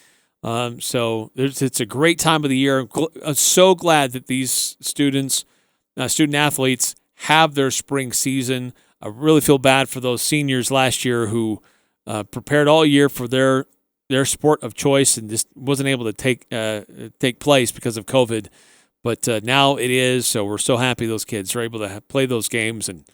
So it's a great time of the year. I'm so glad that these student athletes have their spring season. I really feel bad for those seniors last year who prepared all year for their sport of choice and just wasn't able to take place because of COVID. But now it is, so we're so happy those kids are able to play those games and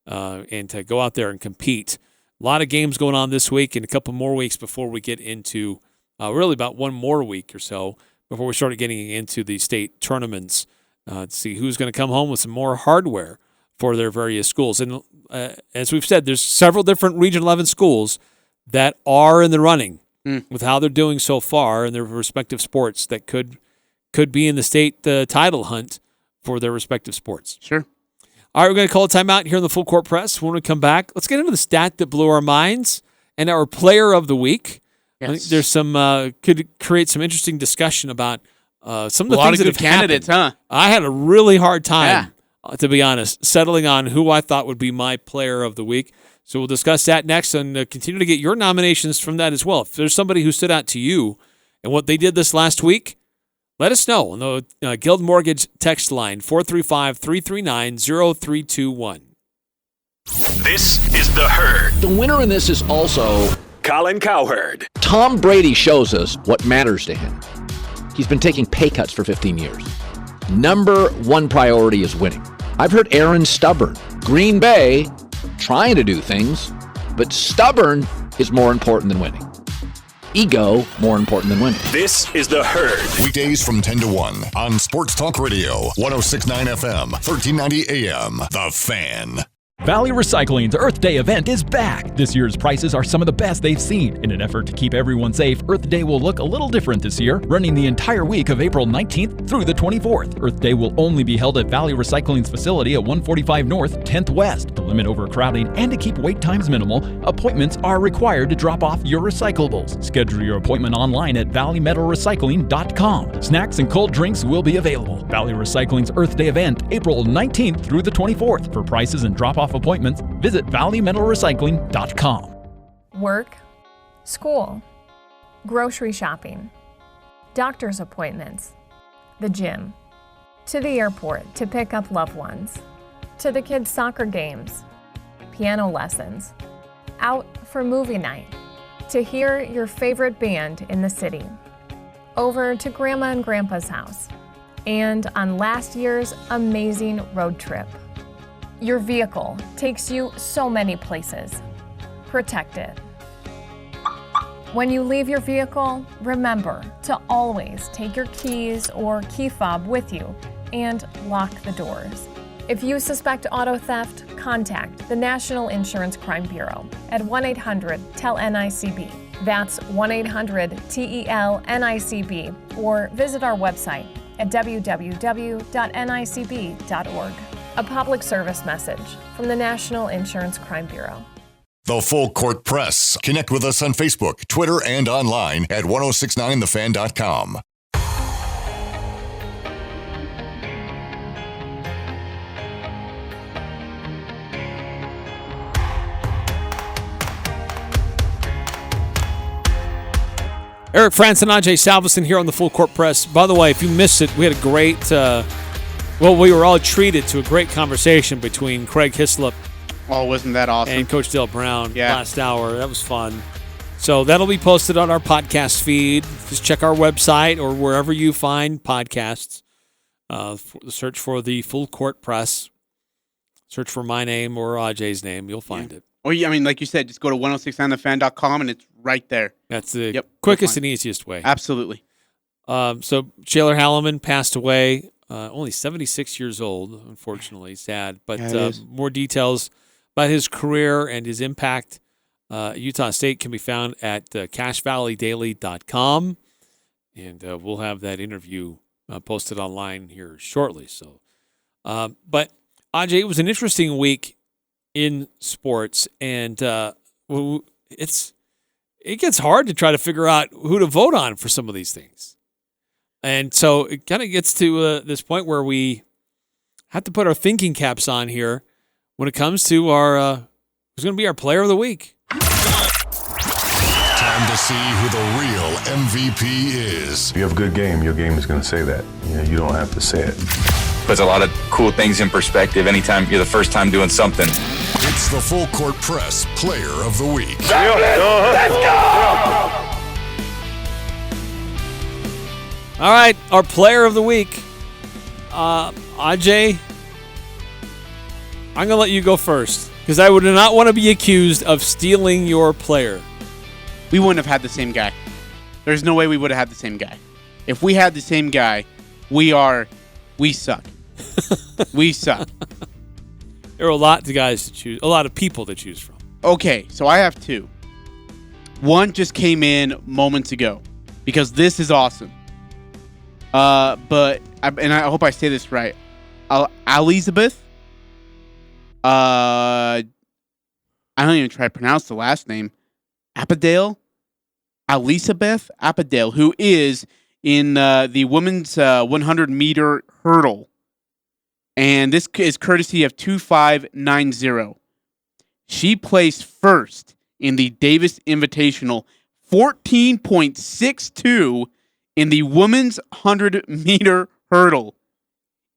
to go out there and compete. A lot of games going on this week and a couple more weeks before we get into really about one more week or so before we start getting into the state tournaments to see who's going to come home with some more hardware for their various schools. And as we've said, there's several different Region 11 schools that are in the running with how they're doing so far in their respective sports that could be in the state title hunt for their respective sports. Sure. All right, we're going to call a timeout here in the Full Court Press. When we come back, let's get into the stat that blew our minds and our player of the week. Yes. I think there's some could create some interesting discussion about some of the things that have candidates, happened. I had a really hard time, to be honest, settling on who I thought would be my player of the week. So we'll discuss that next and continue to get your nominations from that as well. If there's somebody who stood out to you and what they did this last week, let us know on the Guild Mortgage text line, 435-339-0321. This is The Herd. The winner in this is also Colin Cowherd. Tom Brady shows us what matters to him. He's been taking pay cuts for 15 years. Number one priority is winning. I've heard Aaron stubborn. Green Bay trying to do things, but stubborn is more important than winning. Ego more important than winning. This is The Herd. Weekdays from 10 to 1 on Sports Talk Radio, 106.9 FM, 1390 AM. The Fan. Valley Recycling's Earth Day event is back. This year's prices are some of the best they've seen. In an effort to keep everyone safe, Earth Day will look a little different this year, running the entire week of April 19th through the 24th. Earth Day will only be held at Valley Recycling's facility at 145 North, 10th West. To limit overcrowding and to keep wait times minimal, appointments are required to drop off your recyclables. Schedule your appointment online at valleymetalrecycling.com. Snacks and cold drinks will be available. Valley Recycling's Earth Day event, April 19th through the 24th. For prices and drop-off appointments, visit valleymetalrecycling.com. Work, school, grocery shopping, doctor's appointments, the gym, to the airport to pick up loved ones, to the kids' soccer games, piano lessons, out for movie night, to hear your favorite band in the city, over to Grandma and Grandpa's house, and on last year's amazing road trip. Your vehicle takes you so many places. Protect it. When you leave your vehicle, remember to always take your keys or key fob with you and lock the doors. If you suspect auto theft, contact the National Insurance Crime Bureau at 1-800-TEL-NICB. That's 1-800-TEL-NICB, or visit our website at www.nicb.org. A public service message from the National Insurance Crime Bureau. The Full Court Press. Connect with us on Facebook, Twitter, and online at 1069thefan.com. Eric Frandsen, Ajay Salvesen here on the Full Court Press. By the way, if you missed it, we had a great, we were all treated to a great conversation between Craig Hislop. Oh, wasn't that awesome? And Coach Dale Brown last hour. That was fun. So that'll be posted on our podcast feed. Just check our website or wherever you find podcasts. Search for the Full Court Press. Search for my name or Ajay's name. You'll find it. Or, I mean, like you said, just go to 1069thefan.com and it's right there. That's the quickest and easiest way. Absolutely. So Shaler Halleman passed away, only 76 years old, unfortunately. Sad. But more details about his career and his impact at Utah State can be found at cashvalleydaily.com. And we'll have that interview posted online here shortly. So, but Ajay, it was an interesting week in sports, and it gets hard to try to figure out who to vote on for some of these things. And so it kind of gets to this point where we have to put our thinking caps on here when it comes to our who's going to be our player of the week. Time to see who the real MVP is. If you have a good game, your game is going to say that. You don't have to say it. Puts a lot of cool things in perspective anytime you're the first time doing something. It's the Full Court Press Player of the Week. Let's go! All right, our Player of the Week Ajay, I'm going to let you go first because I would not want to be accused of stealing your player. We wouldn't have had the same guy. There's no way we would have had the same guy. If we had the same guy, we suck. We suck. There are a lot of guys to choose, a lot of people to choose from. Okay, so I have two. One just came in moments ago because this is awesome. I hope I say this right. Elizabeth. I don't even try to pronounce the last name. Elizabeth Appadale, who is in the women's 100-meter hurdle. And this is courtesy of 2590. She placed first in the Davis Invitational, 14.62 in the women's 100-meter hurdle.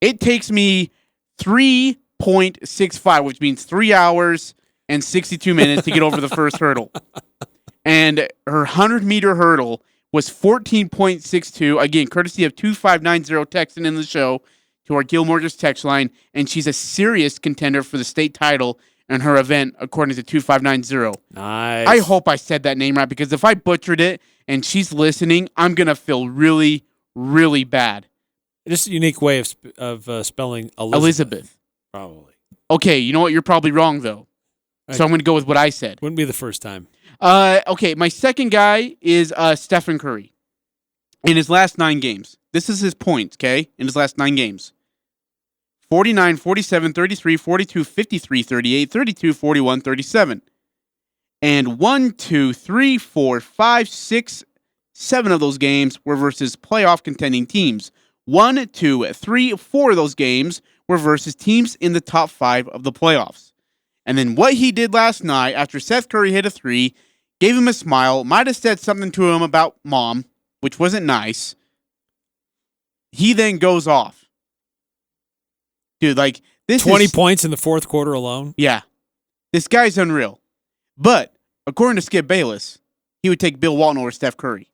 It takes me 3.65, which means 3 hours and 62 minutes to get over the first hurdle. And her 100-meter hurdle was 14.62. Again, courtesy of 2590, texting in the show to our Gil Mortgage text line. And she's a serious contender for the state title in her event, according to 2590. Nice. I hope I said that name right, because if I butchered it and she's listening, I'm going to feel really, really bad. Just a unique way of spelling Elizabeth. Probably. Okay, you know what? You're probably wrong, though. Right. So I'm going to go with what I said. Wouldn't be the first time. Okay, my second guy is Stephen Curry. In his last 9 games. This is his points, okay? In his last 9 games. 49, 47, 33, 42, 53, 38, 32, 41, 37. And 1, 2, 3, 4, 5, 6, 7 of those games were versus playoff contending teams. 1, 2, 3, 4 of those games were versus teams in the top 5 of the playoffs. And then what he did last night after Seth Curry hit a 3, gave him a smile, might have said something to him about mom, which wasn't nice. He then goes off. Dude, like, this 20 is... points in the fourth quarter alone? Yeah. This guy's unreal. But, according to Skip Bayless, he would take Bill Walton over Steph Curry.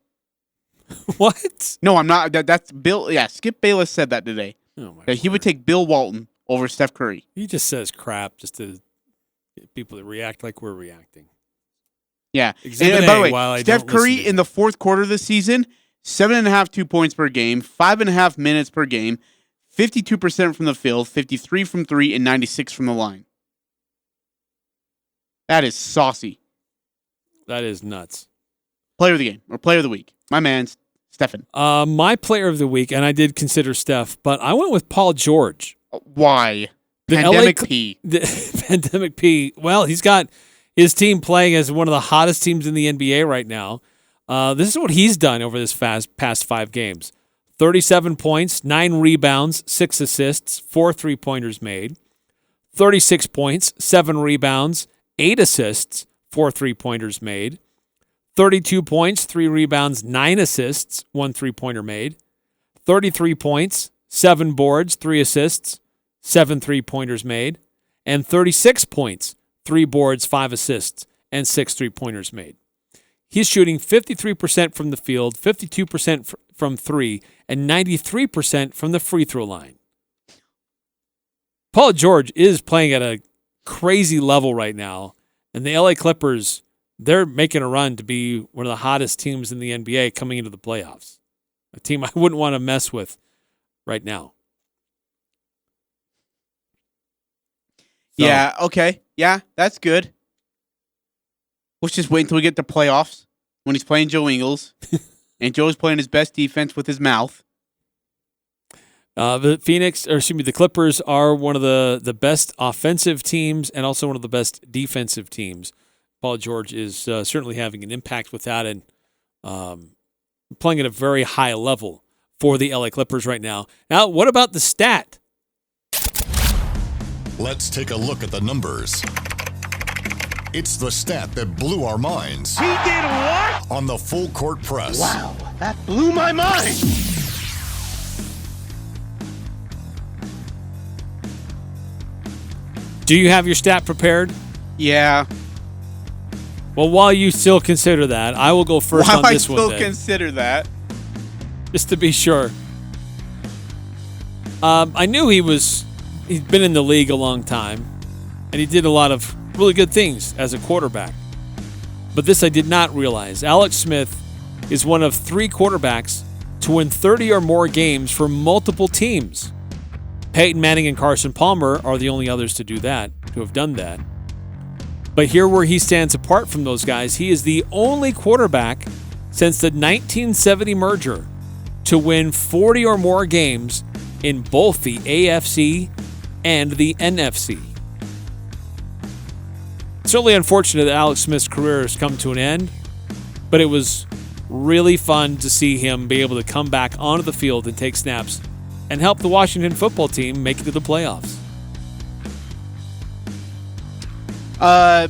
What? No, I'm not. That's Bill. Yeah, Skip Bayless said that today. Oh my that he would take Bill Walton over Steph Curry. He just says crap just to get people to react like we're reacting. Yeah. And by the way, Steph Curry in the fourth quarter of the season, 7.5 2 points per game, 5.5 minutes per game, 52% from the field, 53 from 3, and 96 from the line. That is saucy. That is nuts. Player of the game, or player of the week. My man's Stephen. My player of the week, and I did consider Steph, but I went with Paul George. Why? Pandemic P. Pandemic P. Well, he's got his team playing as one of the hottest teams in the NBA right now. This is what he's done over this past 5 games. 37 points, 9 rebounds, 6 assists, 4 3-pointers made. 36 points, 7 rebounds, 8 assists, 4 3-pointers made. 32 points, 3 rebounds, 9 assists, 1 3-pointer made. 33 points, 7 boards, 3 assists, 7 3-pointers made. And 36 points, 3 boards, 5 assists, and 6 3-pointers made. He's shooting 53% from the field, 52% from 3, and 93% from the free throw line. Paul George is playing at a crazy level right now, and the LA Clippers, they're making a run to be one of the hottest teams in the NBA coming into the playoffs. A team I wouldn't want to mess with right now. So, yeah, okay. Yeah, that's good. Let's just wait until we get to playoffs when he's playing Joe Ingles. And Joe's playing his best defense with his mouth. The Clippers are one of the best offensive teams and also one of the best defensive teams. Paul George is certainly having an impact with that and playing at a very high level for the LA Clippers right now. Now, what about the stat? Let's take a look at the numbers. It's the stat that blew our minds. He did what? On the Full Court Press. Wow, that blew my mind. Do you have your stat prepared? Yeah. Well, while you still consider that, I will go first on this one. While I still consider that. Just to be sure. I knew he'd been in the league a long time, and he did a lot of really good things as a quarterback. But this I did not realize. Alex Smith is one of 3 quarterbacks to win 30 or more games for multiple teams. Peyton Manning and Carson Palmer are the only others to do that, to have done that. But here where he stands apart from those guys, he is the only quarterback since the 1970 merger to win 40 or more games in both the AFC and the NFC. It's certainly unfortunate that Alex Smith's career has come to an end, but it was really fun to see him be able to come back onto the field and take snaps and help the Washington football team make it to the playoffs. I'm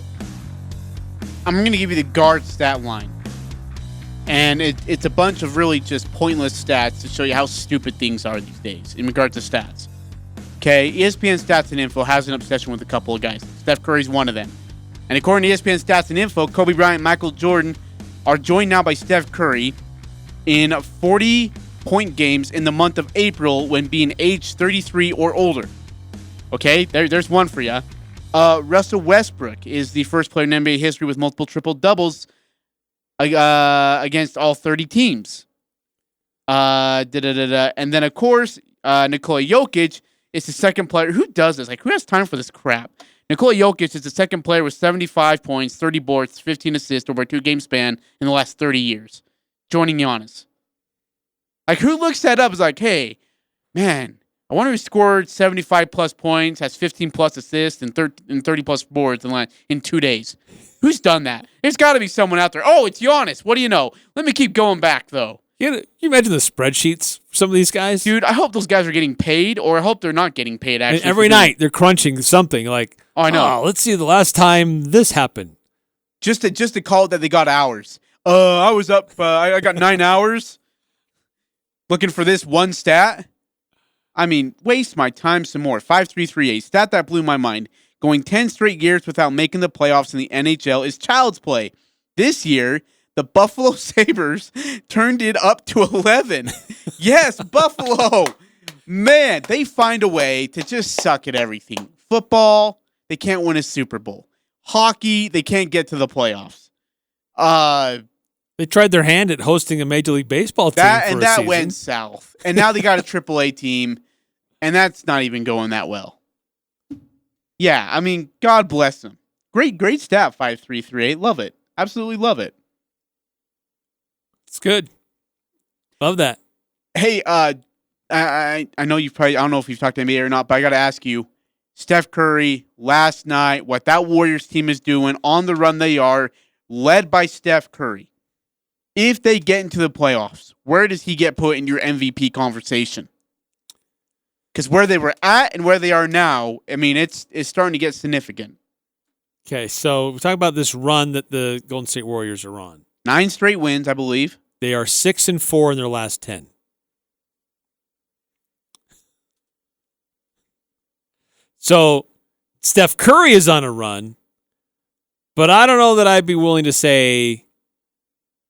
going to give you the guard stat line. And it's a bunch of really just pointless stats to show you how stupid things are these days in regards to stats. Okay, ESPN Stats and Info has an obsession with a couple of guys. Steph Curry's one of them. And according to ESPN Stats and Info, Kobe Bryant and Michael Jordan are joined now by Steph Curry in 40-point games in the month of April when being aged 33 or older. Okay, there's one for you. Russell Westbrook is the first player in NBA history with multiple triple-doubles against all 30 teams. And then, of course, Nikola Jokic is the second player. Who does this? Like, who has time for this crap? Nikola Jokic is the second player with 75 points, 30 boards, 15 assists over a 2-game span in the last 30 years, joining Giannis. Like, who looks that up is like, hey, man, I wonder who scored 75-plus points, has 15-plus assists, and 30-plus boards in 2 days. Who's done that? There's got to be someone out there. Oh, it's Giannis. What do you know? Let me keep going back, though. You imagine the spreadsheets for some of these guys? Dude, I hope those guys are getting paid, or I hope they're not getting paid, actually. And every night, they're crunching something like, oh, I know. Let's see the last time this happened. Just to call it that they got hours. I was up, I got 9 hours looking for this one stat. I mean, waste my time some more. 5-3-3-8, stat that blew my mind. Going 10 straight years without making the playoffs in the NHL is child's play. This year, the Buffalo Sabres turned it up to 11. Yes, Buffalo. Man, they find a way to just suck at everything. Football, they can't win a Super Bowl. Hockey, they can't get to the playoffs. They tried their hand at hosting a Major League Baseball team and that went south. And now they got a AAA team, and that's not even going that well. Yeah, I mean, God bless them. Great stat, 5-3-3-8. Love it. Absolutely love it. It's good. Love that. Hey, I know you've probably, I don't know if you've talked to NBA or not, but I got to ask you, Steph Curry, last night, what that Warriors team is doing, on the run they are, led by Steph Curry. If they get into the playoffs, where does he get put in your MVP conversation? Because where they were at and where they are now, I mean, it's starting to get significant. Okay, so we're talking about this run that the Golden State Warriors are on. 9 straight wins, I believe. They are 6-4 in their last 10. So Steph Curry is on a run, but I don't know that I'd be willing to say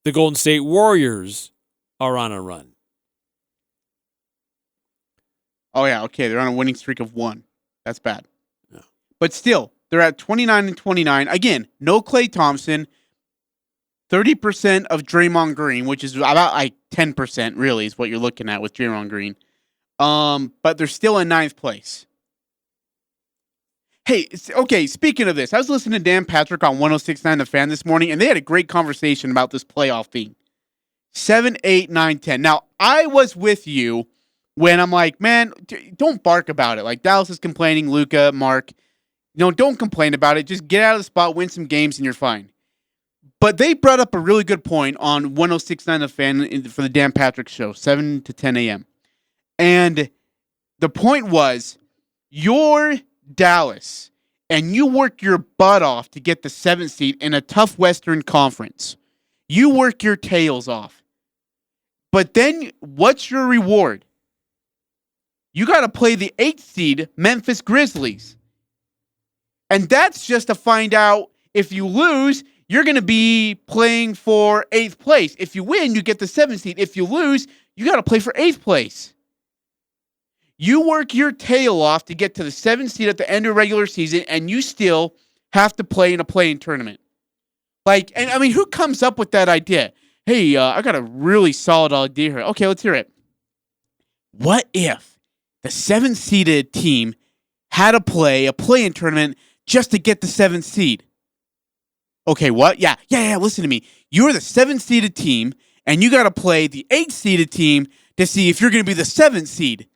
the Golden State Warriors are on a run. Oh, yeah, okay. They're on a winning streak of 1. That's bad. No. But still, they're at 29-29. Again, no Klay Thompson. 30% of Draymond Green, which is about like 10%, really, is what you're looking at with Draymond Green. But they're still in 9th place. Hey, okay, speaking of this, I was listening to Dan Patrick on 106.9 The Fan this morning, and they had a great conversation about this playoff thing. 7, 8, 9, 10. Now, I was with you when I'm like, man, don't bark about it. Like, Dallas is complaining, Luka, Mark. Don't complain about it. Just get out of the spot, win some games, and you're fine. But they brought up a really good point on 106.9 The Fan for the Dan Patrick Show, 7 to 10 a.m. And the point was, you're Dallas, and you work your butt off to get the 7th seed in a tough Western Conference. You work your tails off. But then, what's your reward? You got to play the 8th seed Memphis Grizzlies. And that's just to find out if you lose, you're going to be playing for 8th place. If you win, you get the 7th seed. If you lose, you got to play for 8th place. You work your tail off to get to the 7th seed at the end of regular season, and you still have to play in a play-in tournament. Like, and I mean, who comes up with that idea? Hey, I got a really solid idea here. Okay, let's hear it. What if the 7th seeded team had to play a play-in tournament just to get the 7th seed? Okay, what? Yeah, listen to me. You're the 7th seeded team, and you got to play the 8th seeded team to see if you're going to be the 7th seed.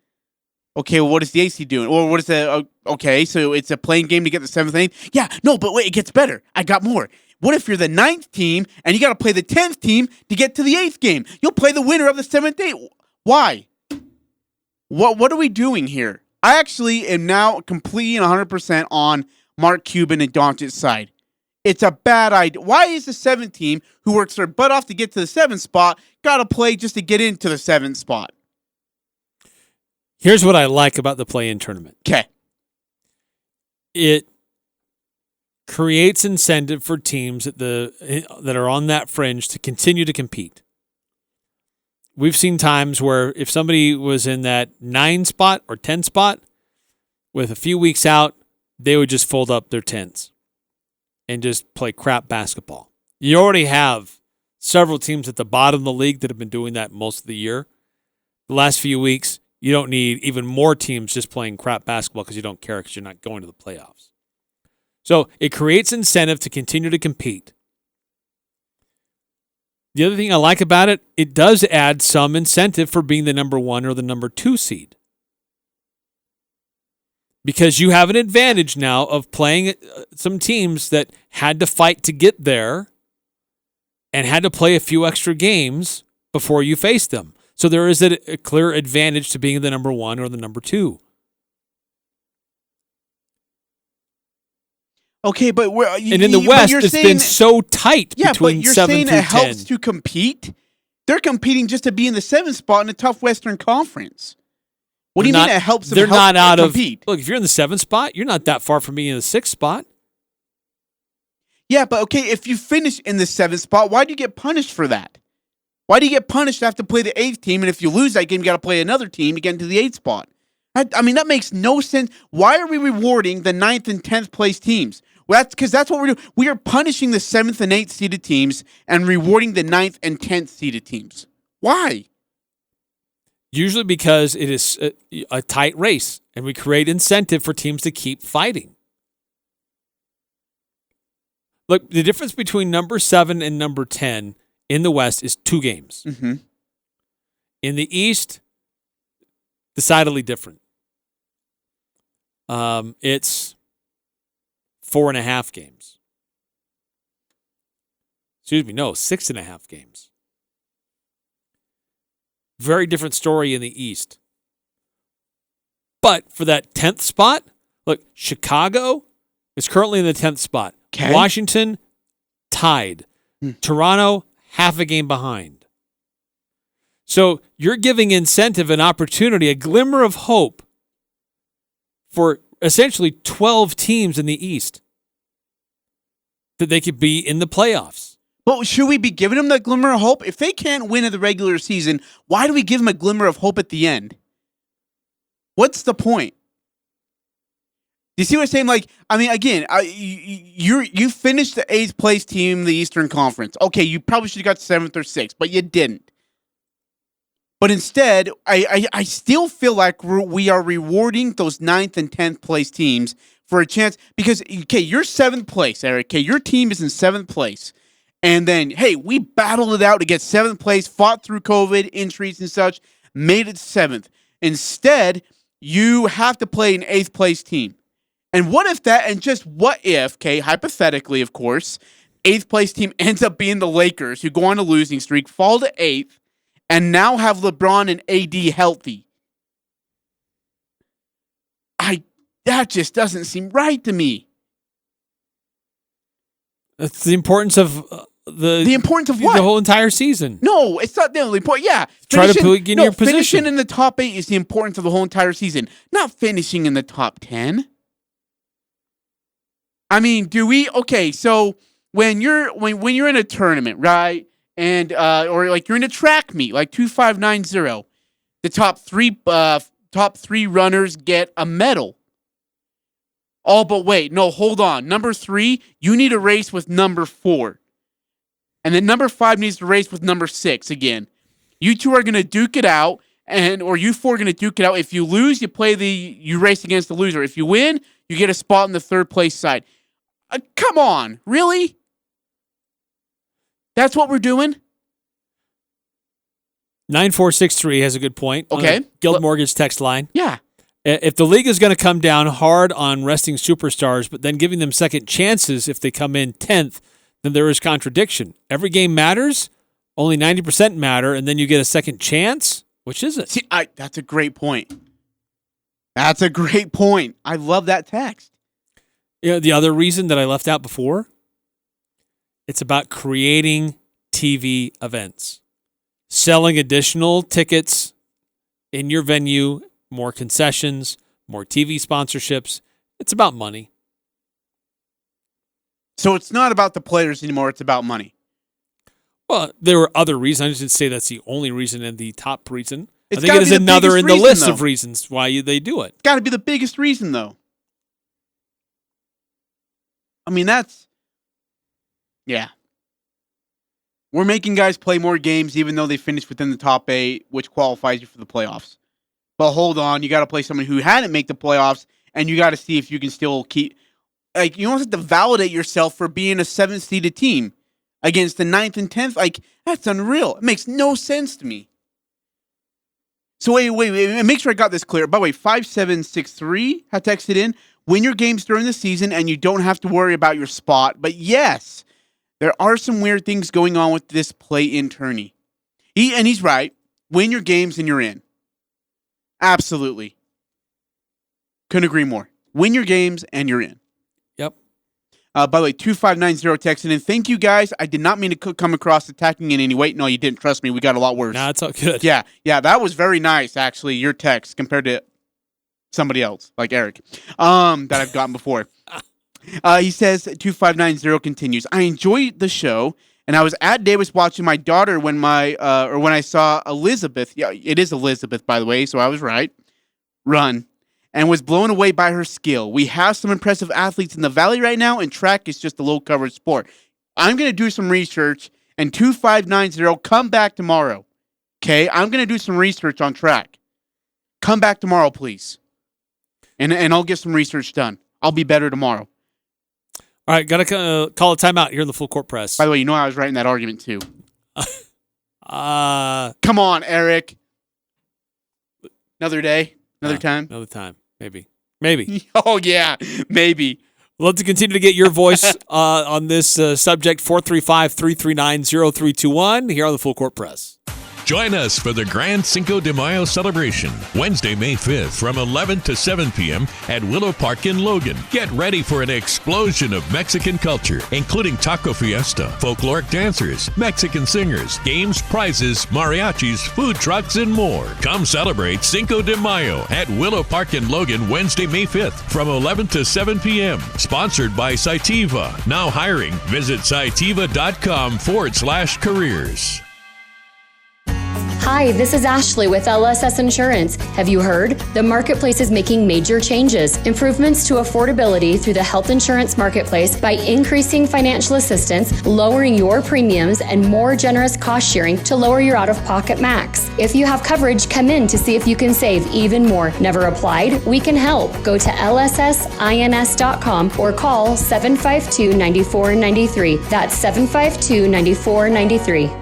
Okay, well, what is the 8th seed doing? Or what is the... okay, so it's a playing game to get the 7th and 8th? Yeah, no, but wait, it gets better. I got more. What if you're the 9th team, and you got to play the 10th team to get to the 8th game? You'll play the winner of the 7th, 8th. Why? What are we doing here? I actually am now completely and 100% on Mark Cuban and Doncic's side. It's a bad idea. Why is the 7th team, who works their butt off to get to the 7th spot, got to play just to get into the 7th spot? Here's what I like about the play-in tournament. Okay. It creates incentive for teams that are on that fringe to continue to compete. We've seen times where if somebody was in that 9 spot or 10 spot with a few weeks out, they would just fold up their 10s and just play crap basketball. You already have several teams at the bottom of the league that have been doing that most of the year. The last few weeks, you don't need even more teams just playing crap basketball because you don't care because you're not going to the playoffs. So it creates incentive to continue to compete. The other thing I like about it, it does add some incentive for being the number 1 or the number 2 seed. Because you have an advantage now of playing some teams that had to fight to get there and had to play a few extra games before you face them. So there is a clear advantage to being the number 1 or the number 2. Okay, but and in the West, it's been so tight between 7 through 10. Yeah, but you're saying it helps to compete? They're competing just to be in the 7th spot in a tough Western Conference. What do you mean it helps them compete? Look, if you're in the 7th spot, you're not that far from being in the 6th spot. Yeah, but okay, if you finish in the 7th spot, why do you get punished for that? Why do you get punished to have to play the 8th team, and if you lose that game, you got to play another team to get into the 8th spot? I mean, that makes no sense. Why are we rewarding the 9th and 10th place teams? Well, that's because that's what we're doing. We are punishing the 7th and 8th seeded teams and rewarding the 9th and 10th seeded teams. Why? Usually because it is a tight race, and we create incentive for teams to keep fighting. Look, the difference between number 7 and number 10 in the West is 2 games. Mm-hmm. In the East, decidedly different. It's 4.5 games. Excuse me, no, 6.5 games. Very different story in the East. But for that 10th spot, look, Chicago is currently in the 10th spot. Okay. Washington, tied. Toronto, half a game behind. So you're giving incentive, an opportunity, a glimmer of hope for essentially 12 teams in the East that they could be in the playoffs. But should we be giving them that glimmer of hope? If they can't win in the regular season, why do we give them a glimmer of hope at the end? What's the point? Do you see what I'm saying? Like, I mean, again, you finished the 8th place team in the Eastern Conference. Okay, you probably should have got 7th or 6th, but you didn't. But instead, I still feel like we are rewarding those 9th and 10th place teams for a chance. Because, okay, you're 7th place, Eric. Okay, your team is in 7th place. And then, hey, we battled it out to get 7th place, fought through COVID, injuries and such, made it 7th. Instead, you have to play an 8th place team. And what if that, and just what if, okay, hypothetically, of course, 8th place team ends up being the Lakers, who go on a losing streak, fall to 8th, and now have LeBron and AD healthy. That just doesn't seem right to me. That's the importance of the importance of what? The whole entire season. No, it's not the only point. Yeah, try to put in your position. Finishing in the top 8 is the importance of the whole entire season, not finishing in the top 10. I mean, do we? Okay, so when you're in a tournament, right, and or like you're in a track meet, like 2590, the top top 3 runners get a medal. Oh, but wait, no, hold on. Number 3, you need to race with number 4. And then number 5 needs to race with number 6 again. You two are going to duke it out, or you 4 are going to duke it out. If you lose, you race against the loser. If you win, you get a spot in the 3rd place side. Come on, really? That's what we're doing? 9463 has a good point. Okay. Guild Mortgage text line. Yeah. If the league is going to come down hard on resting superstars, but then giving them second chances if they come in 10th, then there is contradiction. Every game matters, only 90% matter, and then you get a second chance? Which is it? See, that's a great point. That's a great point. I love that text. The other reason that I left out before, it's about creating TV events. Selling additional tickets in your venue, more concessions, more TV sponsorships. It's about money. So it's not about the players anymore, it's about money. Well, there were other reasons. I just didn't say that's the only reason and the top reason. It's I think it is another in the list of reasons why they do it. It's got to be the biggest reason, though. I mean, yeah. We're making guys play more games even though they finished within the top 8, which qualifies you for the playoffs. But hold on, you got to play someone who hadn't made the playoffs, and you got to see if you can still keep... Like, you don't have to validate yourself for being a 7th-seeded team against the 9th and 10th. Like, that's unreal. It makes no sense to me. So wait. Make sure I got this clear. By the way, 5763 had texted in, win your games during the season and you don't have to worry about your spot. But yes, there are some weird things going on with this play-in tourney. He's right. Win your games and you're in. Absolutely. Couldn't agree more. Win your games and you're in. Yep. By the way, 2590 texted in. Thank you, guys. I did not mean to come across attacking in any way. No, you didn't. Trust me. We got a lot worse. Nah, it's all good. Yeah. That was very nice, actually, your text, compared to somebody else, like Eric, that I've gotten before. He says, 2590 continues. I enjoyed the show, and I was at Davis watching my daughter when I saw Elizabeth. Yeah, it is Elizabeth, by the way, so I was right. Run. And was blown away by her skill. We have some impressive athletes in the Valley right now, and track is just a low-covered sport. I'm going to do some research, and 2590, come back tomorrow. Okay? I'm going to do some research on track. Come back tomorrow, please. And I'll get some research done. I'll be better tomorrow. All right, got to call a timeout here in the Full Court Press. By the way, you know I was right in that argument, too. Come on, Eric. Another day? Another time? Another time. Maybe. Oh, yeah. Maybe. Love to continue to get your voice on this subject. 435-339-0321 here on the Full Court Press. Join us for the Grand Cinco de Mayo celebration, Wednesday, May 5th from 11 to 7 p.m. at Willow Park in Logan. Get ready for an explosion of Mexican culture, including taco fiesta, folkloric dancers, Mexican singers, games, prizes, mariachis, food trucks, and more. Come celebrate Cinco de Mayo at Willow Park in Logan, Wednesday, May 5th from 11 to 7 p.m. Sponsored by Cytiva. Now hiring. Visit Cytiva.com/careers. Hi, this is Ashley with LSS Insurance. Have you heard? The marketplace is making major changes. Improvements to affordability through the health insurance marketplace by increasing financial assistance, lowering your premiums, and more generous cost sharing to lower your out-of-pocket max. If you have coverage, come in to see if you can save even more. Never applied? We can help. Go to lssins.com or call 752-9493. That's 752-9493.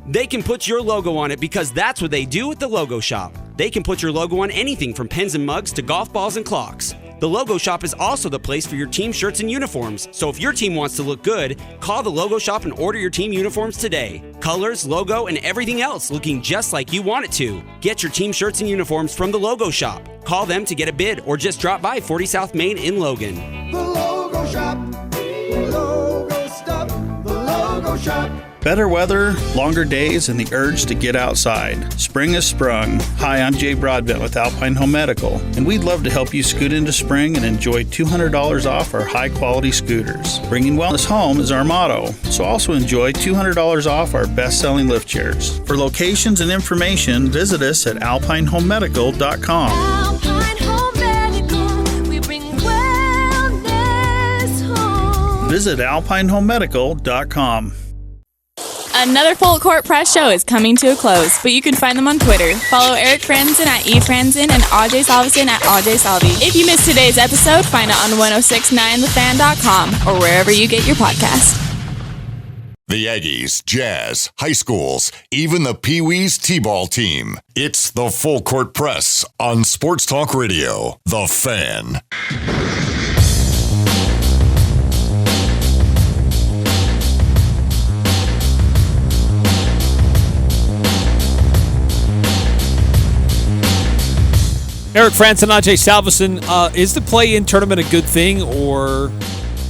They can put your logo on it because that's what they do at the Logo Shop. They can put your logo on anything from pens and mugs to golf balls and clocks. The Logo Shop is also the place for your team shirts and uniforms. So if your team wants to look good, call the Logo Shop and order your team uniforms today. Colors, logo, and everything else looking just like you want it to. Get your team shirts and uniforms from the Logo Shop. Call them to get a bid or just drop by 40 South Main in Logan. The Logo Shop. Logo stuff. The Logo Shop. Better weather, longer days, and the urge to get outside. Spring has sprung. Hi, I'm Jay Broadbent with Alpine Home Medical, and we'd love to help you scoot into spring and enjoy $200 off our high-quality scooters. Bringing wellness home is our motto, so also enjoy $200 off our best-selling lift chairs. For locations and information, visit us at alpinehomemedical.com. Alpine Home Medical, we bring wellness home. Visit alpinehomemedical.com. Another Full Court Press show is coming to a close, but you can find them on Twitter. Follow Eric Frandsen at eFrandsen and Ajay Salvesen at Ajay Salvi. If you missed today's episode, find it on 1069thefan.com or wherever you get your podcast. The Aggies, Jazz, high schools, even the Pee Wee's T-ball team. It's the Full Court Press on Sports Talk Radio, The Fan. Eric Frandsen, Ajay Salvesen, is the play-in tournament a good thing, or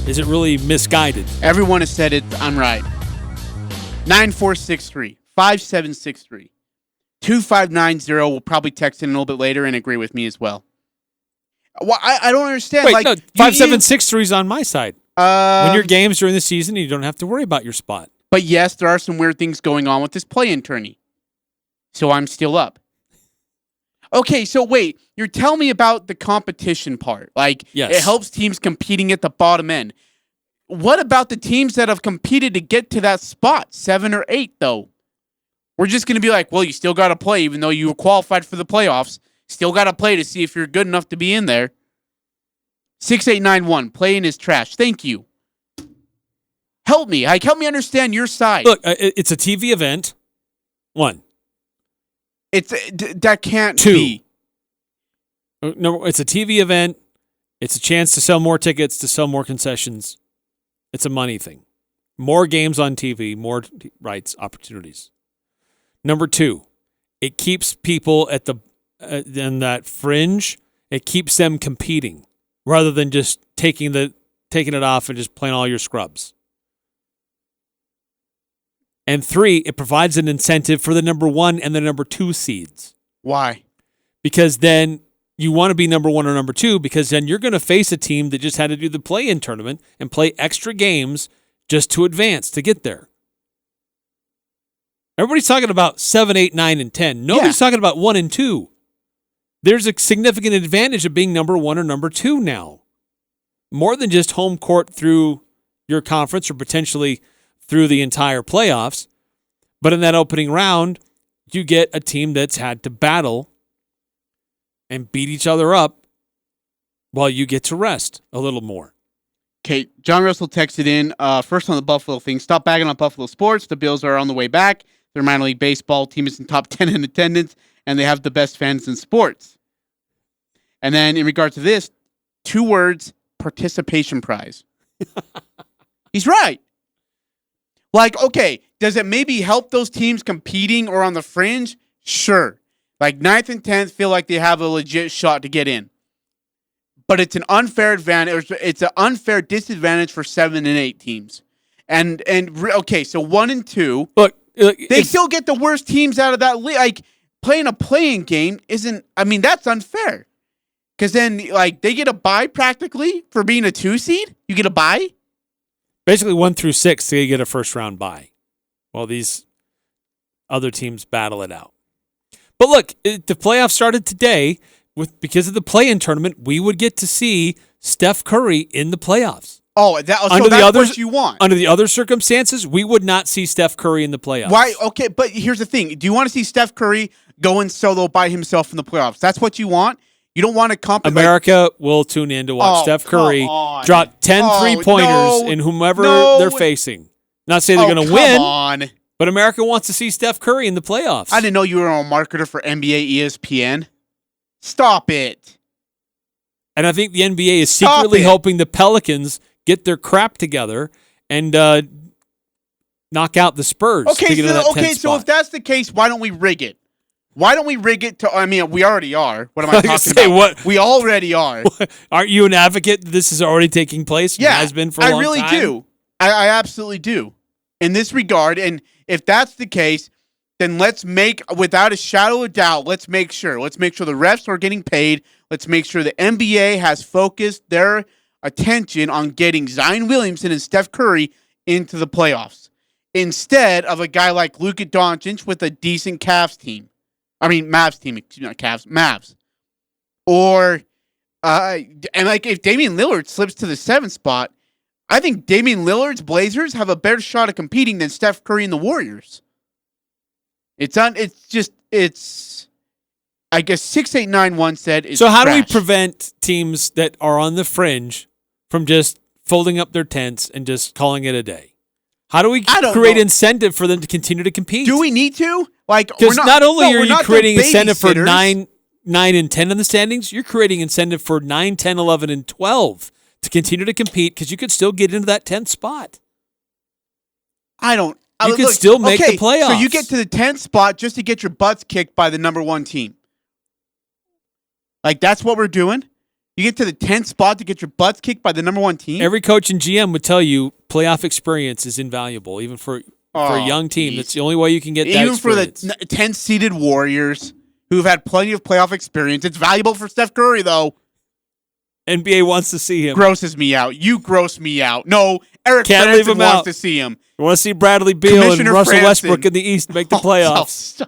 is it really misguided? Everyone has said it. I'm right. 9463 5763 2590 will probably text in a little bit later and agree with me as well. Well, I don't understand. Wait, like, no, 5763 is on my side. When your games during the season, you don't have to worry about your spot. But yes, there are some weird things going on with this play-in tourney. So I'm still up. Okay, so wait, you're telling me about the competition part. Like, yes. It helps teams competing at the bottom end. What about the teams that have competed to get to that spot, 7 or 8, though? We're just going to be like, well, you still got to play, even though you were qualified for the playoffs. Still got to play to see if you're good enough to be in there. 6891, playing is trash. Thank you. Help me. Help me understand your side. Look, it's a TV event. 1. That can't 2. be. No, it's a TV event. It's a chance to sell more tickets, to sell more concessions. It's a money thing. More games on TV, more rights, opportunities. Number 2, it keeps people at in that fringe. It keeps them competing rather than just taking it off and just playing all your scrubs. And 3, it provides an incentive for the number 1 and the number 2 seeds. Why? Because then you want to be number 1 or number 2, because then you're going to face a team that just had to do the play-in tournament and play extra games just to advance, to get there. Everybody's talking about 7, 8, 9, and 10. Nobody's talking about 1 and 2. There's a significant advantage of being number 1 or number 2 now. More than just home court through your conference or potentially through the entire playoffs. But in that opening round, you get a team that's had to battle and beat each other up while you get to rest a little more. Okay, John Russell texted in, first on the Buffalo thing, stop bagging on Buffalo sports. The Bills are on the way back. Their minor league baseball team is in top 10 in attendance, and they have the best fans in sports. And then in regard to this, 2 words, participation prize. He's right. Like, okay, does it maybe help those teams competing or on the fringe? Sure. Like 9th and 10th feel like they have a legit shot to get in. But it's an unfair advantage. It's an unfair disadvantage for 7 and 8 teams. And okay, so 1 and 2. Look, they still get the worst teams out of that league. Like, playing a playing game isn't, I mean, that's unfair. Because then, like, they get a bye practically for being a 2 seed. You get a bye. Basically, 1 through 6, they get a first-round bye while these other teams battle it out. But look, the playoffs started today. Because of the play-in tournament, we would get to see Steph Curry in the playoffs. Oh, so that's what you want. Under the other circumstances, we would not see Steph Curry in the playoffs. Why? Okay, but here's the thing. Do you want to see Steph Curry going solo by himself in the playoffs? That's what you want? You don't want to compete. America will tune in to watch Steph Curry drop 10 3-pointers in whomever they're facing. Not saying they're going to win, on. But America wants to see Steph Curry in the playoffs. I didn't know you were a marketer for NBA ESPN. Stop it. And I think the NBA is secretly hoping the Pelicans get their crap together and knock out the Spurs. Okay, so if that's the case, why don't we rig it? Why don't we rig it to, I mean, we already are. What am I talking about? What? We already are. Aren't you an advocate that this is already taking place? Yeah, it has been for a long time? I really do. I absolutely do. in this regard. And if that's the case, then let's make, without a shadow of doubt, let's make sure the refs are getting paid. Let's make sure the NBA has focused their attention on getting Zion Williamson and Steph Curry into the playoffs instead of a guy like Luka Doncic with a decent Mavs team. Excuse me, not Cavs, Mavs. Or, and like if Damian Lillard slips to the 7th spot, I think Damian Lillard's Blazers have a better shot of competing than Steph Curry and the Warriors. I guess 6891 said. So how do we prevent teams that are on the fringe from just folding up their tents and just calling it a day? How do we create incentive for them to continue to compete? Do we need to? Because not only are you creating incentive for 9 and 10 in the standings, you're creating incentive for 9, 10, 11, and 12 to continue to compete because you could still get into that 10th spot. You could still make the playoffs. So you get to the 10th spot just to get your butts kicked by the number 1 team. Like, that's what we're doing? You get to the 10th spot to get your butts kicked by the number 1 team? Every coach and GM would tell you playoff experience is invaluable, even for a young team. That's the only way you can get that experience. Even for the 10th-seeded Warriors, who've had plenty of playoff experience. It's valuable for Steph Curry, though. NBA wants to see him. Grosses me out. You gross me out. No, Eric Frandsen wants to see him. You want to see Bradley Beal and Russell Westbrook in the East make the playoffs.